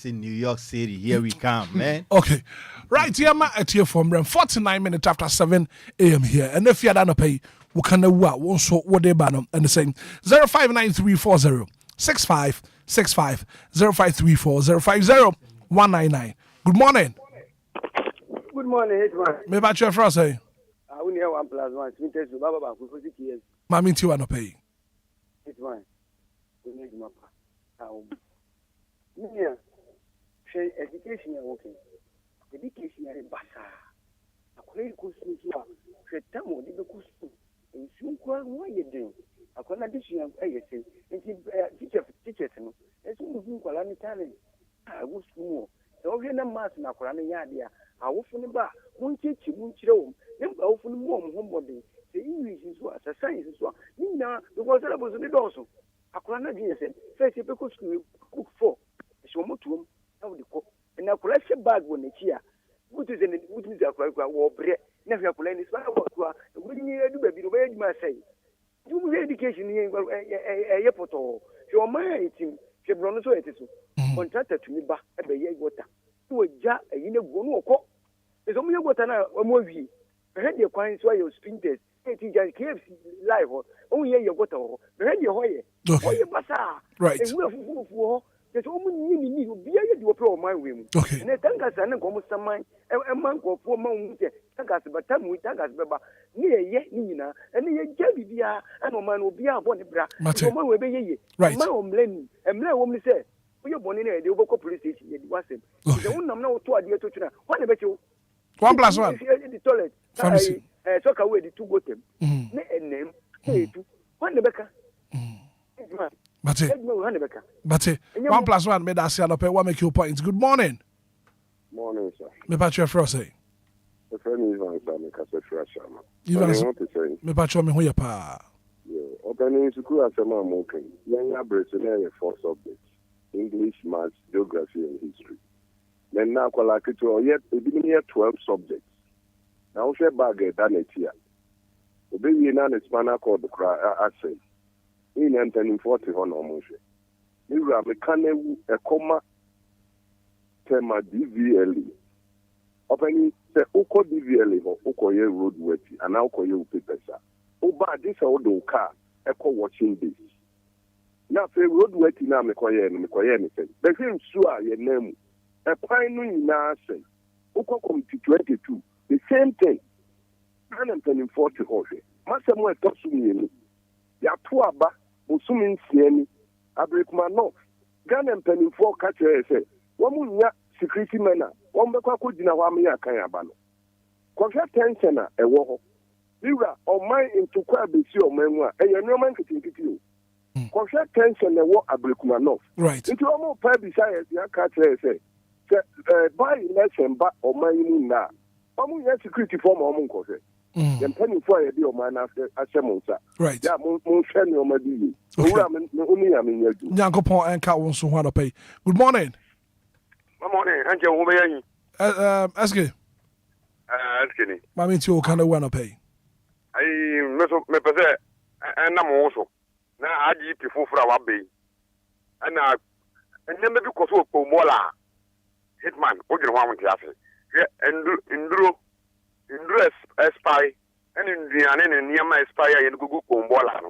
in New York City, here we come, man. Okay. Right here, ma at here from 49 minutes after 7 a.m. here. And if you don't pay, we can know what so what they ban and the same 059340 6565 0534 199. Good morning. Good morning, Hitman. Me about your first say. I only have 1 + 1. Smith to Baba for 6 years. Mami ti wanna pay. Hitman. We need my yeah. Education is working. Education is basa. Akwai kusu zuwa. Fetamo di kusu. Nsu kwa waye din. Akwai na dishin ayese. Nti teachers no. Esu mu kwala ni talent. Awu sumo. So we na mass na kwala ni yade a. Awofo ni ba. Munchechi munchire wo. Nemba awofo ni mo hombody. The English is what, the science is what. Nina because that was the doso. Akwala na di ese. First you go school cook for. So much room. How the cook and now collection bag when it's here. What is a war bread? Never play this one. When you do baby, the way you must say. You will education here a airport or your mind, she brought so it is contracted to me back at the year water. You a jar a in a one cock. There's only a water now, a movie. I had your coins while you're sprinted. KFC live or only your water. I had your hoye. Right. And we're there's only need to be a do pro my women. Okay. And I think as an almost some mine, a month or 4 months, Tangas, but time we Tangas Baba, near yet Nina, and near Jelly Bia, and a man will be a bonnet bra. Matoma will be right. My own Lenny, and my woman said, we are born in the Obo police station, it was him. The one I'm not to a dear to what about you? 1 + 1. The toilet, soccer away the 2 bottom. Name, 2, 1 the Becca. But 1 + 1 made us say what make your points. Good morning. Morning, sir. Me patch your first say. The friend is on some fresh. You want to say? Me patch me who you pa. Yeah, opening school as a man working. Young Aboriginal 4 subjects: English, Maths, Geography, and History. Then now call like it or yet we here 12 subjects. Now share bag done it here. Obey you nan is man called the cry say. In entering 40 on almost. You are mechanical a comma tema DVLE. Opening say Oko DVLE or Okoye road wetty and now Okoye papers. Oba this old car echo watching this. Now say road wetty now Mekoye anything. The same sure your name. A pine now say Oko come to 22. The same thing. 140 horse. Master talk to me. Ya tuaba Musumin Sieni, Abrikman North, Ghanaian penny for catcher say, one security manner, one Bakakudina Wamia Kayabano. Contract tensioner, a war. Lira or mine into Quabbisi or memoir, and your no man can take you. Contract tension, a war Abrikman North. Right. Into a more pie beside the catcher say, buy election back or my now. Omu security form or Munko say. Then penny for a deal man after a semonsa. Right. Yeah, mon send your madi. Only I mean, Yanko Pon and Cat wants to want to pay. Good morning. Good morning, Angel Woman. Ask you. Asking. Mammy, you kind of want to pay. I me possess, and I'm also. Now I give you for our bay. And then maybe because of Pomola Hitman, what you want to say? And Indro. Indress spy and Indian and Yama spy and Google Combola.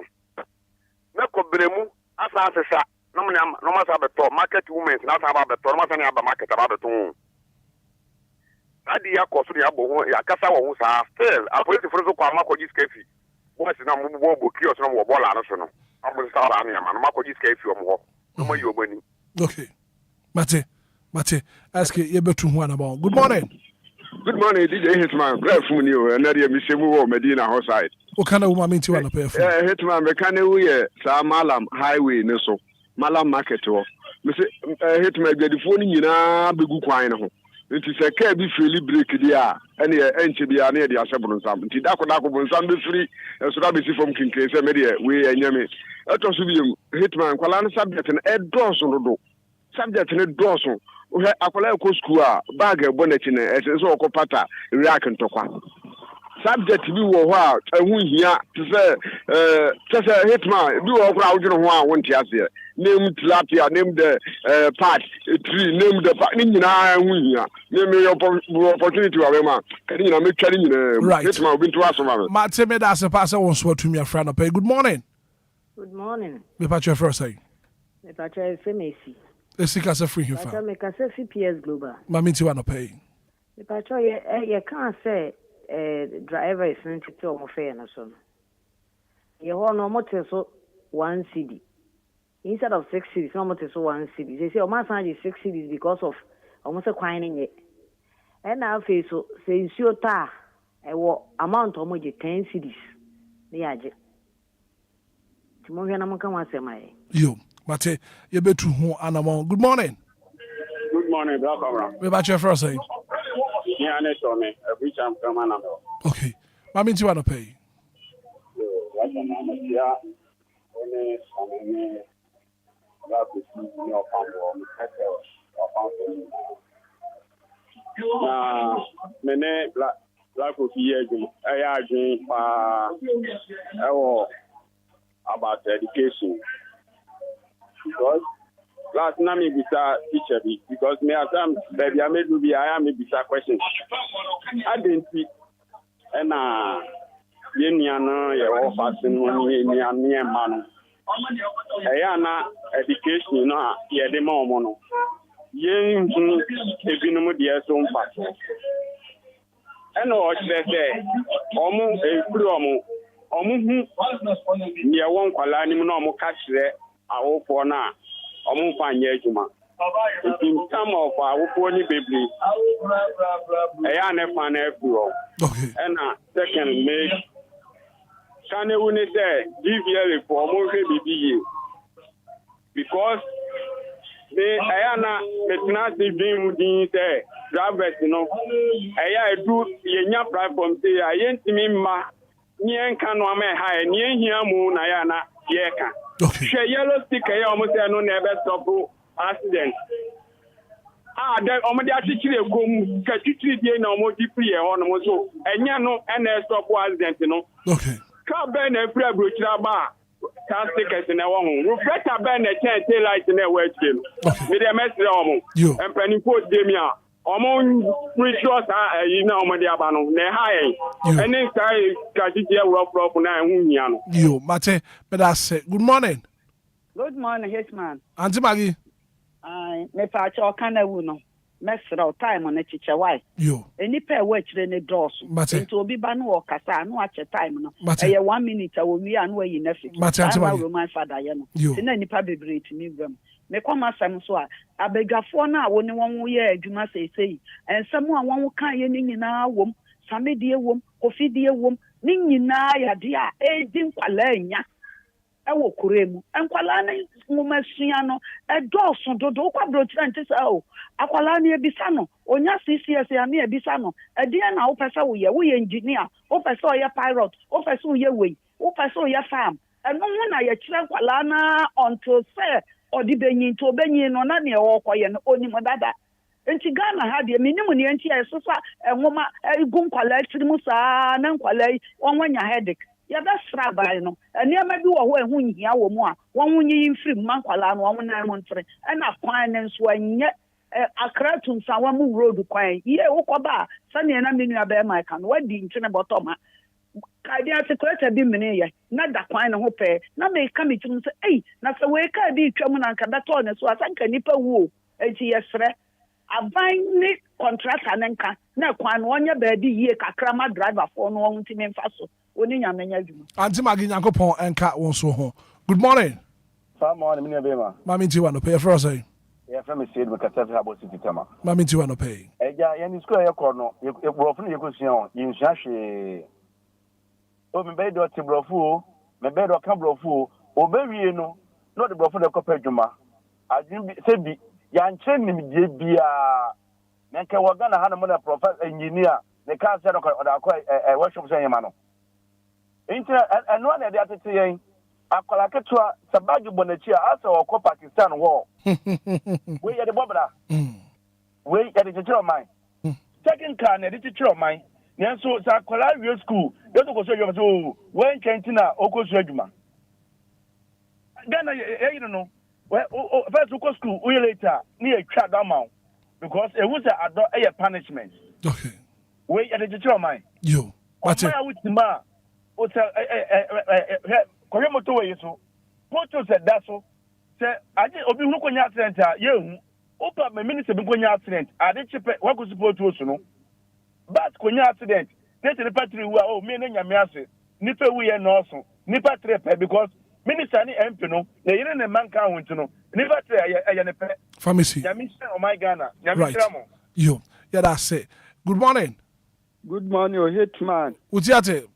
Nako Bremu, as I say, no matter about market women, not about the Thomas and about market about the tone. Adia Cosuria, Yakasa, who are still, I put the first of Marco's Cafe. What's the number of Bokios no more ball? I'm going to start on him and Marco's Cafe or more. No more your money. Okay. Mate, ask you better one about. Good morning. Good morning, DJ Hitman. Brave from you, and Nadia Misimu Medina Houseside. What kind of woman to an pair? Hitman, Mekane, Malam Highway, Neso, Malam Market. Mr. Hitman, the phone in Bigu Quine. It is a care be freely break the any NCB near the Asabon Sam. Tidako Sam be free, as Rabbi from King Case, Media, we and Yami. That was Hitman, Kuala subject and Ed Dawson. Subject and Ed Dawson. Akwala ko school bag bonnet in so ko pata react to kwa subject bi wo ho a ehu hia to say Hitman bi wo kra wodwo ho a wonte ase name tilapia name the part tree name the part ni nyina ehu hia name your opportunity wa we ma kadi nyina me twari nyina Hitman obi to aso ma tell me that se pass won so to me afra no pay. Good morning. Good morning. Me patch your first say Me patch your FMC. Esika se free here. Patch me ka se CPS Global. Mami ti wa no pay. Me patch you can't say driver is not to o mo fair na so. Ye ho no mo te so 1 cedi. Instead of 6 cedis, no mo te so 1 cedi. They say o ma san 6 cedis because of almost a kwan nye. And now face so say nsuo ta e wo amount o mo je 10 cedis. Ni aje. Ti mo hwe na mo kan wa semai. Yo. Mate, you better who animal. Good morning. Good morning, Black Camera. We about your first say. Yeah, I know me. Which I'm from Anam. Okay. I mean, you want to pay. Mene black of years. I agree about education. Because last night me bisa teacher because me asam baby I made be I am me bisa question. I didn't see and yeniana ye all fasting money ni man. Ayana education no ye de ma omo no. Yen ebinum de so mfa. And o say omo efiri omo hu ye won kwala ni no omo ka kire awofo na omfa anya adwuma in term of awofo ni bebre eya na fa na afuro okay and second make can you say DVL for mo fe bibi because they eya na metna se bin din say drivers no eya edu yenya platform say ayentimi ma ni enka no ama ha ni ehia mu na ya na ye ka share yellow sticker ya almost no never stop accident then omodi atichire gom ka titiri die na omodi free e hono mo so enya no na stop accident no okay ka ben na free abrochira ba ka stickers na wo ho reflector ben na chain tail light na we achire no me dey mesre omo empani ko dey mi a omo rituals yi na omodi aba no na ha yen ene sai ka titiri rough na hu hia no yo mate but that's good morning. Good morning, Hitman. Auntie Maggie. Me patch all kana wu no. Mesra time on chiche why. Yo. Any pair watch the doors. Into obi ba no o kasa no ache time no. E 1 minute a we an we in efik. I'm my father ye no. Ti na nipa bebre ti mi gram. Me kwama sam so a abegafo na wo ne won wo ye adwuma sei. Ensam a won wo kan ye ni nyina wom. Samedie wom, kofidie wom. Ni nyina ya dia e din kwala nya. Ewo kuremu enkwala na ngumasua no edoso dodo kwa brochira ntisa o akwala na ebisa no onya CCS ya na ebisa no edie na wo pesa wo ye engineer wo pesa wo ye pilot wo pesa wo ye wey wo pesa wo ye farm eno na ye kire kwala na until say odi benyin to benyin no na ne wo koye no onim dada enti Ghana ha de minimu ne enti esosa enwoma egun kwala tirimu saa na kwala onwanya headache ya da sraba no eniema bi wo ho ehu nhia wo mu a won wunyi mfiri mankwala no won na montre na kwan ne nso anye akratu nsa wa mu road kwan ye wo koba sane na menu aba ma kan wadi ntene botoma ka dia se kweta bi mene ye na da kwan ne ho pe na me ka me tum se ei na se we ka bi twam na nka da to ne so asanka nipa wu enti yesre aban ni contractor nenka na kwan wonye ba di ye kakra ma driver for no won ntime mfa so oni nyamenya adwuma Auntie Maggie Nyankopon enka won so ho. Good morning. Good morning, me be ma. Mami ti wa no pay for say. Yeah, from a state we can tell about city tama. Mami ti wano pay. Yeah, any school ya kono. You brofu you go sion. You shashi. Oh, me be do ti brofu. Me be do kan brofu. Obewie no. No the brofu de ko pedjuma. Adwin se bi ya nche nim die bia. Na nke wo Ghana ha na mo na professor engineer. The car said okay, workshop say yema no. Inti eno na de atete yen. Akola ketua sabaju bonachi asa okọ Pakistan war. We ya the bobra. We ya the teacher of mine. Second car na the teacher of mine. Nso sa akola real school. Dey to go so you so when kentina okosu adwuma. Ghana you know. Well first go school we later near twa down because it was a punishment. Okay. We ya the teacher of mine. Yo. What it? O Korea moto we so. Moto said that so. Say ade obi hu konya accident a ye hu. Opa me minister bi konya accident. Ade chepe wa ko support to so no. But konya accident. Let the patri wu o me na nyame ase. Nipa wu ye no so. Nipa trepe because minister ni MP no. Na yire ne man ka hu no. Nipa tre ya ne pe. Pharmacy. Nyame o my Ghana. Nyame mo. Yo. Yeah, that's it. Good morning. Good morning, Hitman. Utiate.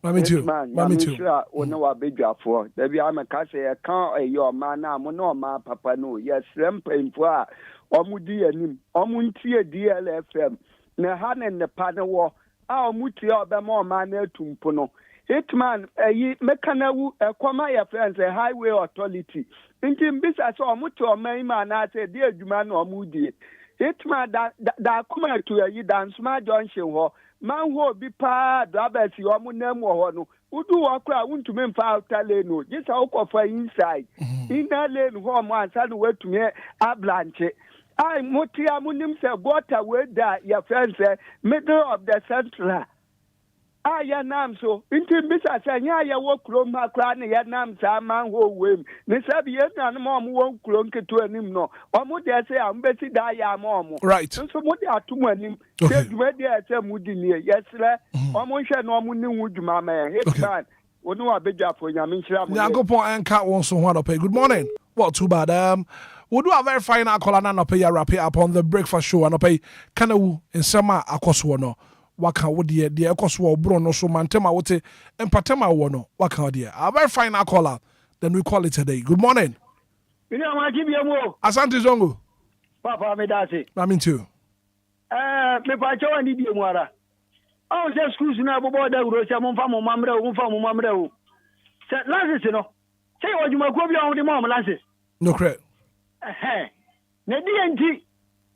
Mami too. Mami too. Ono wa bedwafo. Da bi ameka se e kan eyo ma na mo na ma papa no. Yes, rempemfo a omudi anim. Omuntie DLFM. Na ha ne pa ne wo. A omutie obema ma na atumpo no. Hitman eyi mekanawu ekoma ya friends highway authority. Nti mbisa so omutie oman ma na se de adwuma na omudi. Hitman da kuma to yi dansuma junction ho. Man ho bi pa drivers yo mu nam ho no udu wo kra wuntumi mfa outer lane no jisa ukofa inside inner lane ho mo ansa no watumi ablanche ai motia munim se gota we da ya friends middle of the central ya nam so inti bisa se nya ya wo krom ha kra ne ya nam sa man ho wem ne sabi ye na no mo wo krom ketu anim no omo de se am beti da ya mo right so mo de atum anim se duma de se mu di ne yesre omo hwe no omo ne hu duma ma Hitman onu abedwa fo nyame nhira mo Nyankopon enka won so ho adopay. Good morning. What too bad we'll do a very final call and up ya wrap it up on the breakfast show and pay kanawu in summer akoso no waka wo de ekoso bro no so mantema wote empatema wo no waka de a very final caller then we call it today. Good morning. Asante Zongo. Papa me dase. Mami too. Me pa cho ani die mu ara. Oh se schools na bobo da uro se mo fa mo mamre o. Se lances no. Se o juma ko bi on de mo lances. No credit. Na di enti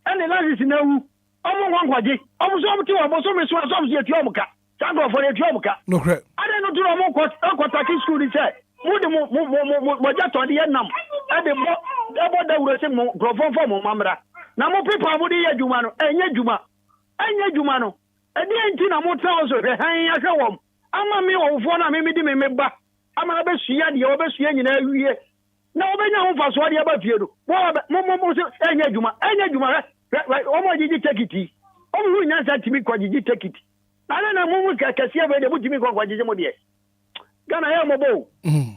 ene lances na wu. Omo kwankwaje omo so mti omo so me so ye ti omo ka tango for ye ti omo ka no credit ade no duro omo kwata ki school ni say mu de mo ja to de ye nam ade bo da wuro se mo grofon for mo mamra na mo people mo de ye djuma no enye djuma no ade enti na mo tra so he han ya hwe wom ama me wo fo na me di me ba ama be sua de wo be sua nyina awie na wo be nya ho fa so de ba fie do mo so enye djuma omo jiji tekiti omo nyansa timi kwa jiji tekiti na mumu kasia be de mutimi kwa jiji mo de Ghana ya mobo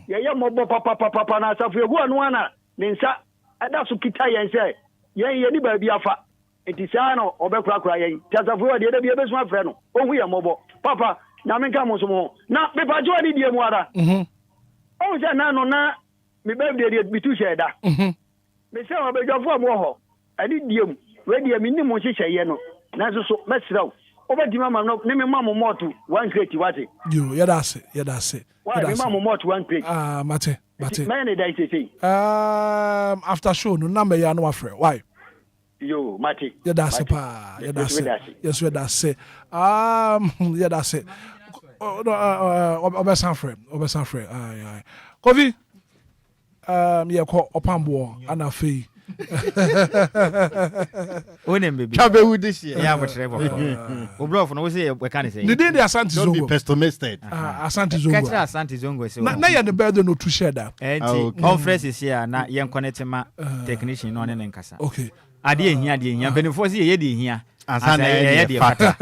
ya mobo papa na asafu egu anu ana ne nsa ada so kita yen se yen ni ba bi afa etisa no obekura yen tasafu wa de bi ebesu afre no ohu ya mobo papa na me nka mo so mo na me pa jo ni die mu ara o se na no na me be de bitu sheda me se obejofo mo ho ani die mu wedi mi ni mo hyehyeye no na so mesraw obedi mama no ne me mama moto one crate wate yo ya dase why me mama moto one crate mate me ne dai say after show no na me ya no afre why yo mate ya dase pa ya dase yes we dase ya dase obesan frame ai Kofi ye ko opambo ana fei Onem baby. Chabe wu this year. Yeah, but revo. Obro for no say we can say. The day the Asante Zongo. Don't be pessimistic. Asante Zongo. Catch Asante Zongo so. Na ya the birthday no to share that. Conference is here na yen connect ma technician no ne nkasa. Okay. ade hia benefo si ye de hia asana ye de fata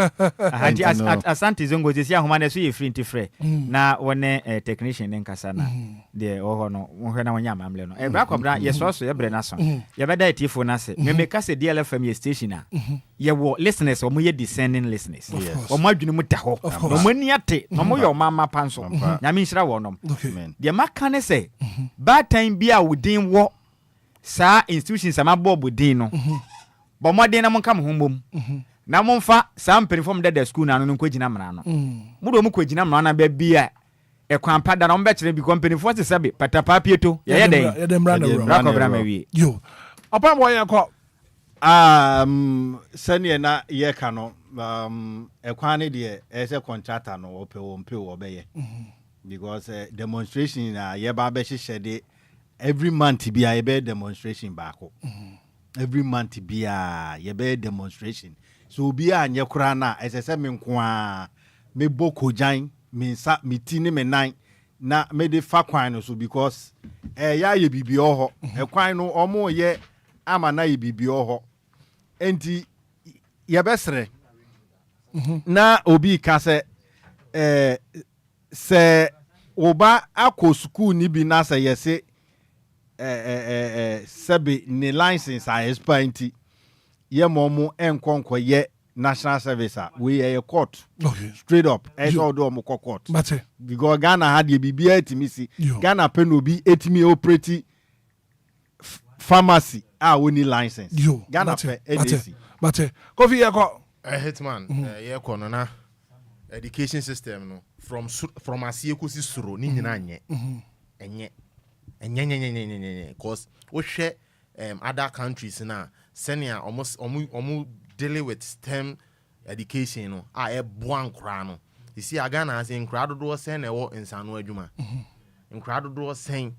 asante zongo si ahoma na so ye free ntifre na wone technician ne nkasa na de oho no wohwe na wonya amamle no bra kwabra ye so ye bre na so ye beda etifo na se me meka se DLFM ye station a ye wo listeners o mo ye descending listeners o mo adwene mu ta ho o mo ni ate no mo yo mama panso nyame nhira wo no de maka ne se bad time bia wodin wo sa institutions amabo bodin no bo modern na monka mo hombom na momfa sa mperifom dada school na no nkogina mra no mudo mu kogina mra na ba bia ekwan pada na mbekire bi company force sebe patapa pieto ye den mra na bra ma wi yo apa mo ye ko sane na ye ka no ekwan ne de ese contractor no ope wo be because demonstration na ye ba be hihede every month bia ye be demonstration baako every month bia ye be demonstration so bia anye kura na esese me nko a me boko jan me sa me tini me nan na me de fa kwan no so because ya ye bibi oho kwan no omo ye ama na ye bibi oho enti ye besre na obi ka se oba akọ school ni bi na se yese sebe ni license a expire ye momo enkonko ye national service we ye court straight up all do mo court because Ghana had ye bibia etimisi Ghana penobi etimi operate pharmacy woni license Ghana pe edc but coffee ye ko Hitman ye ko no na education system no from asieku si suro ni nyina enye cause we share other countries na senior almost dealing with STEM education no e boan kra no you see Ghana as in crowd do sen e wo insano adwuma in crowd do sen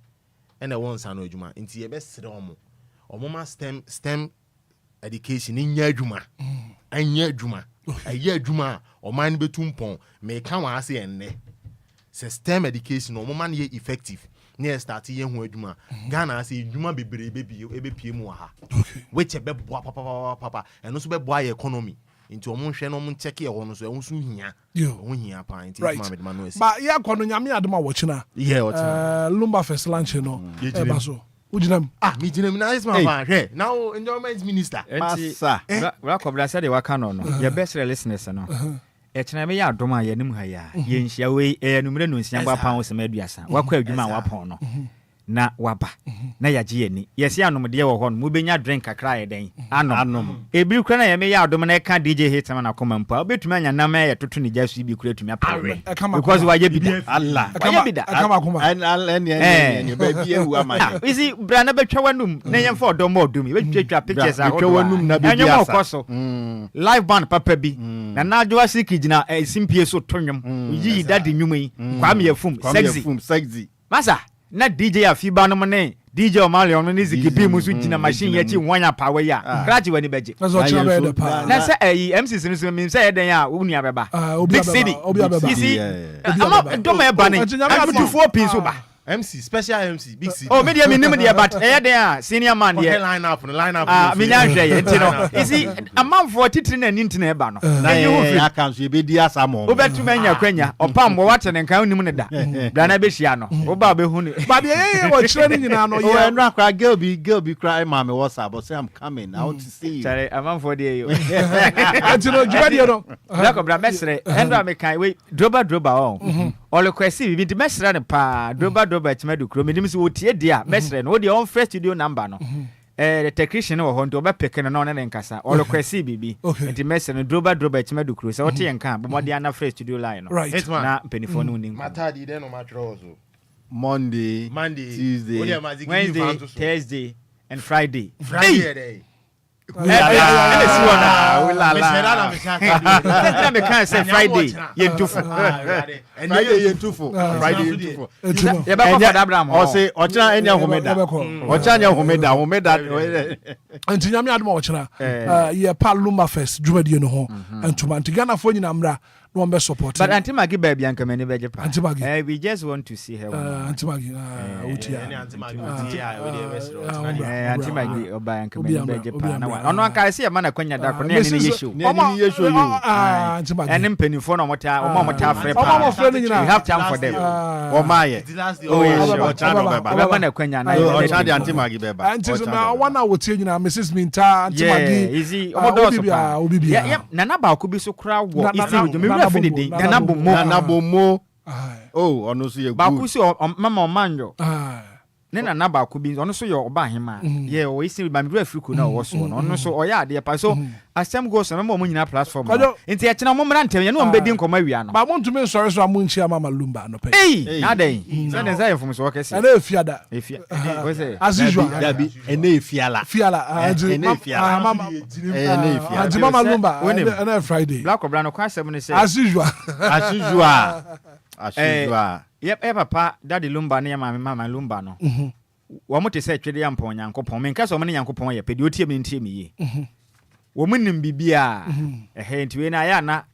e wo insano adwuma nti e be sere omo ma STEM education nya adwuma anya adwuma aye adwuma o man betumpon me kan wa ase enne STEM education omo man ye effective near start ye hu adwuma Ghana say adwuma bebrebe ebe pie mu ha which be boa papa eno so be boa ye economy into omo hwe no omo check ye ho no so ehun so hia ho hia pa into ma me no esi ba ye akono nyame adema wo china Lumba first lunch no e ba so ujinam mi jinam na is my man hwe now enjoyment minister massa bra kobra say de waka no ye best listeners no chena me ya adoma ya nim ha ya ye nhia we numere no nsia gba pa ho sema aduasa wakwa adwuma wapon no na waba na yaje yani yesi anom de wo ho no mu benya drink kakra ye den anom ebiri kra na ye me ya adoma na ka DJ Hitman na koma mpa obetumi anya na me ya toto ni jasu bi kura tumi apa because wa ye bida Allah wa ye bida akama kuma and baby ehu amanya isi bra na betwa wanum na ye mfa odom odom ye betwa pictures a betwa wanum na baby asa live band papa bi na najo asiki gina simpie so tonwom yi dadi nwuma yi kwa me yafum sexy masa na DJ afiba no ne DJ Omali on ni zikibi musu gina machine yachi wanya power ya krachi wani beje na say MC sinu mi say eden ya unu abeba big city isi ama do me ba ni am 24 pin so ba MC special MC big city oh media mi nim dia but eden senior man dia line up mi nya hwe ye ntino isi amanfo titiri na ni ntina e ba no na ye hu fi akanso ye be di asamo obetuma nya kwanya opam wo wate ne kan nim ne da bra na be hia no wo ba be hu ni ba de ye wo kire ni nyina no ye enu akra girl be cry mama WhatsApp but say I'm coming I want to see you sorry amanfo de yo ntino jwa de no bra bra mesre endo me kan we droba on ole kwesi bibi di mesre ne pa droba chimadu kro medim se wotie dia mesre no de on first studio number no the technician wo ho nto be peke no na nkasa ole kwesi bibi enti mesre no droba chimadu kro se wotie nka bomode ana first studio line no na penifo no ni matadi de no matro so Monday Tuesday Wednesday Thursday and Friday day me can say Friday yentufu Friday yentufu ye ba ko fada Abraham o say ochina enya homeda enti nyame adom ochina ye pa Lumba first dwumadie no ho entuma enti Ghana fo nyina mra no one be support. But Auntie Maggie baby and come any Japan. Auntie Maggie. We just want to see her. Auntie Maggie. Auntie Maggie or by and come any Japan. No one can see a man a quenya dark on any issue. And in penny phone or what time you have time for them. Oh my. Oh yes, Auntie Maggie baby. Auntie now 1 hour change now Mrs. Minta Auntie Maggie. Easy. Yeah, Nana could be so crowd. Nanabomo. Oh, honestly, you Bakusi or Mama Manjo. Nena Naba could be honestly your Bahima. Yeah, we see by me if you could know what's on. Also, or yeah, dear Paso, as some goes on a moment in a platform. It's a moment, you know, I'm bedding Comarian. But I want to make sorry, so I'm Munchia Mama Lumba. No pay. Hey, Nade. That is I from Swakes. And if Fiada, if you as usual, there be a Fiala, Mama Lumba, and Friday. Black or Brano Class 7 as usual. As usual. As usual. Yep, papa, Daddy Lumba near my Mama Lumba no. What to say to the Yampon Yanko Pom, in case of many Yanko Pom, Peduti in Timmy. Woman in Bibia, a hand to Ayana.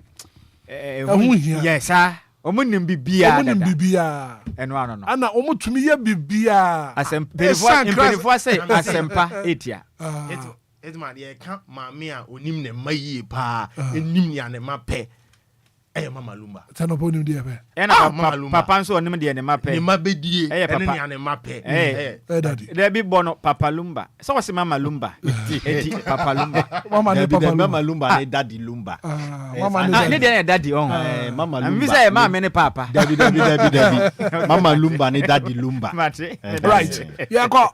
Yes, sir. Woman in Bibia, and one. Anna, almost to me, Bibia. As a before say, as Sempa, 8 years. It's my dear, can't mamma, Unimne, my pa, and Nimian and my pay. Eh, Mama Lumba. Tanoponium dear. And Papa so name the mape. Mabedi, eh, Papa and Mape. Eh, there be bono Papa Lumba. So was Mama Lumba. Papa Lumba. Mama Lumba, Daddy Lumba. Mama, Daddy on. Mama Lumba. And we say, Mamma and Papa. Debbie. Mama Lumba, and Daddy Lumba. Right. Yeah, go.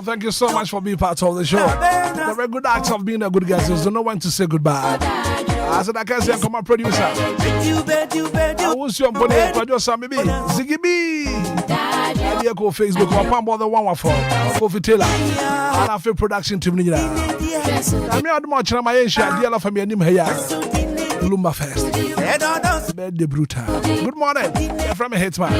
Thank you so much for being part of the show. The very good act of being a good guest is to know when to say goodbye. I said, I can say, come on, producer. I will see you on producer, maybe Ziggy B. I go Facebook, or Pambo the one for Kofi Taylor. I have a production team. I mean, I'm much my Asia, DLFM, and him here. Lumba Fest. Bed de Bruta. Good morning. You're from a Hitman.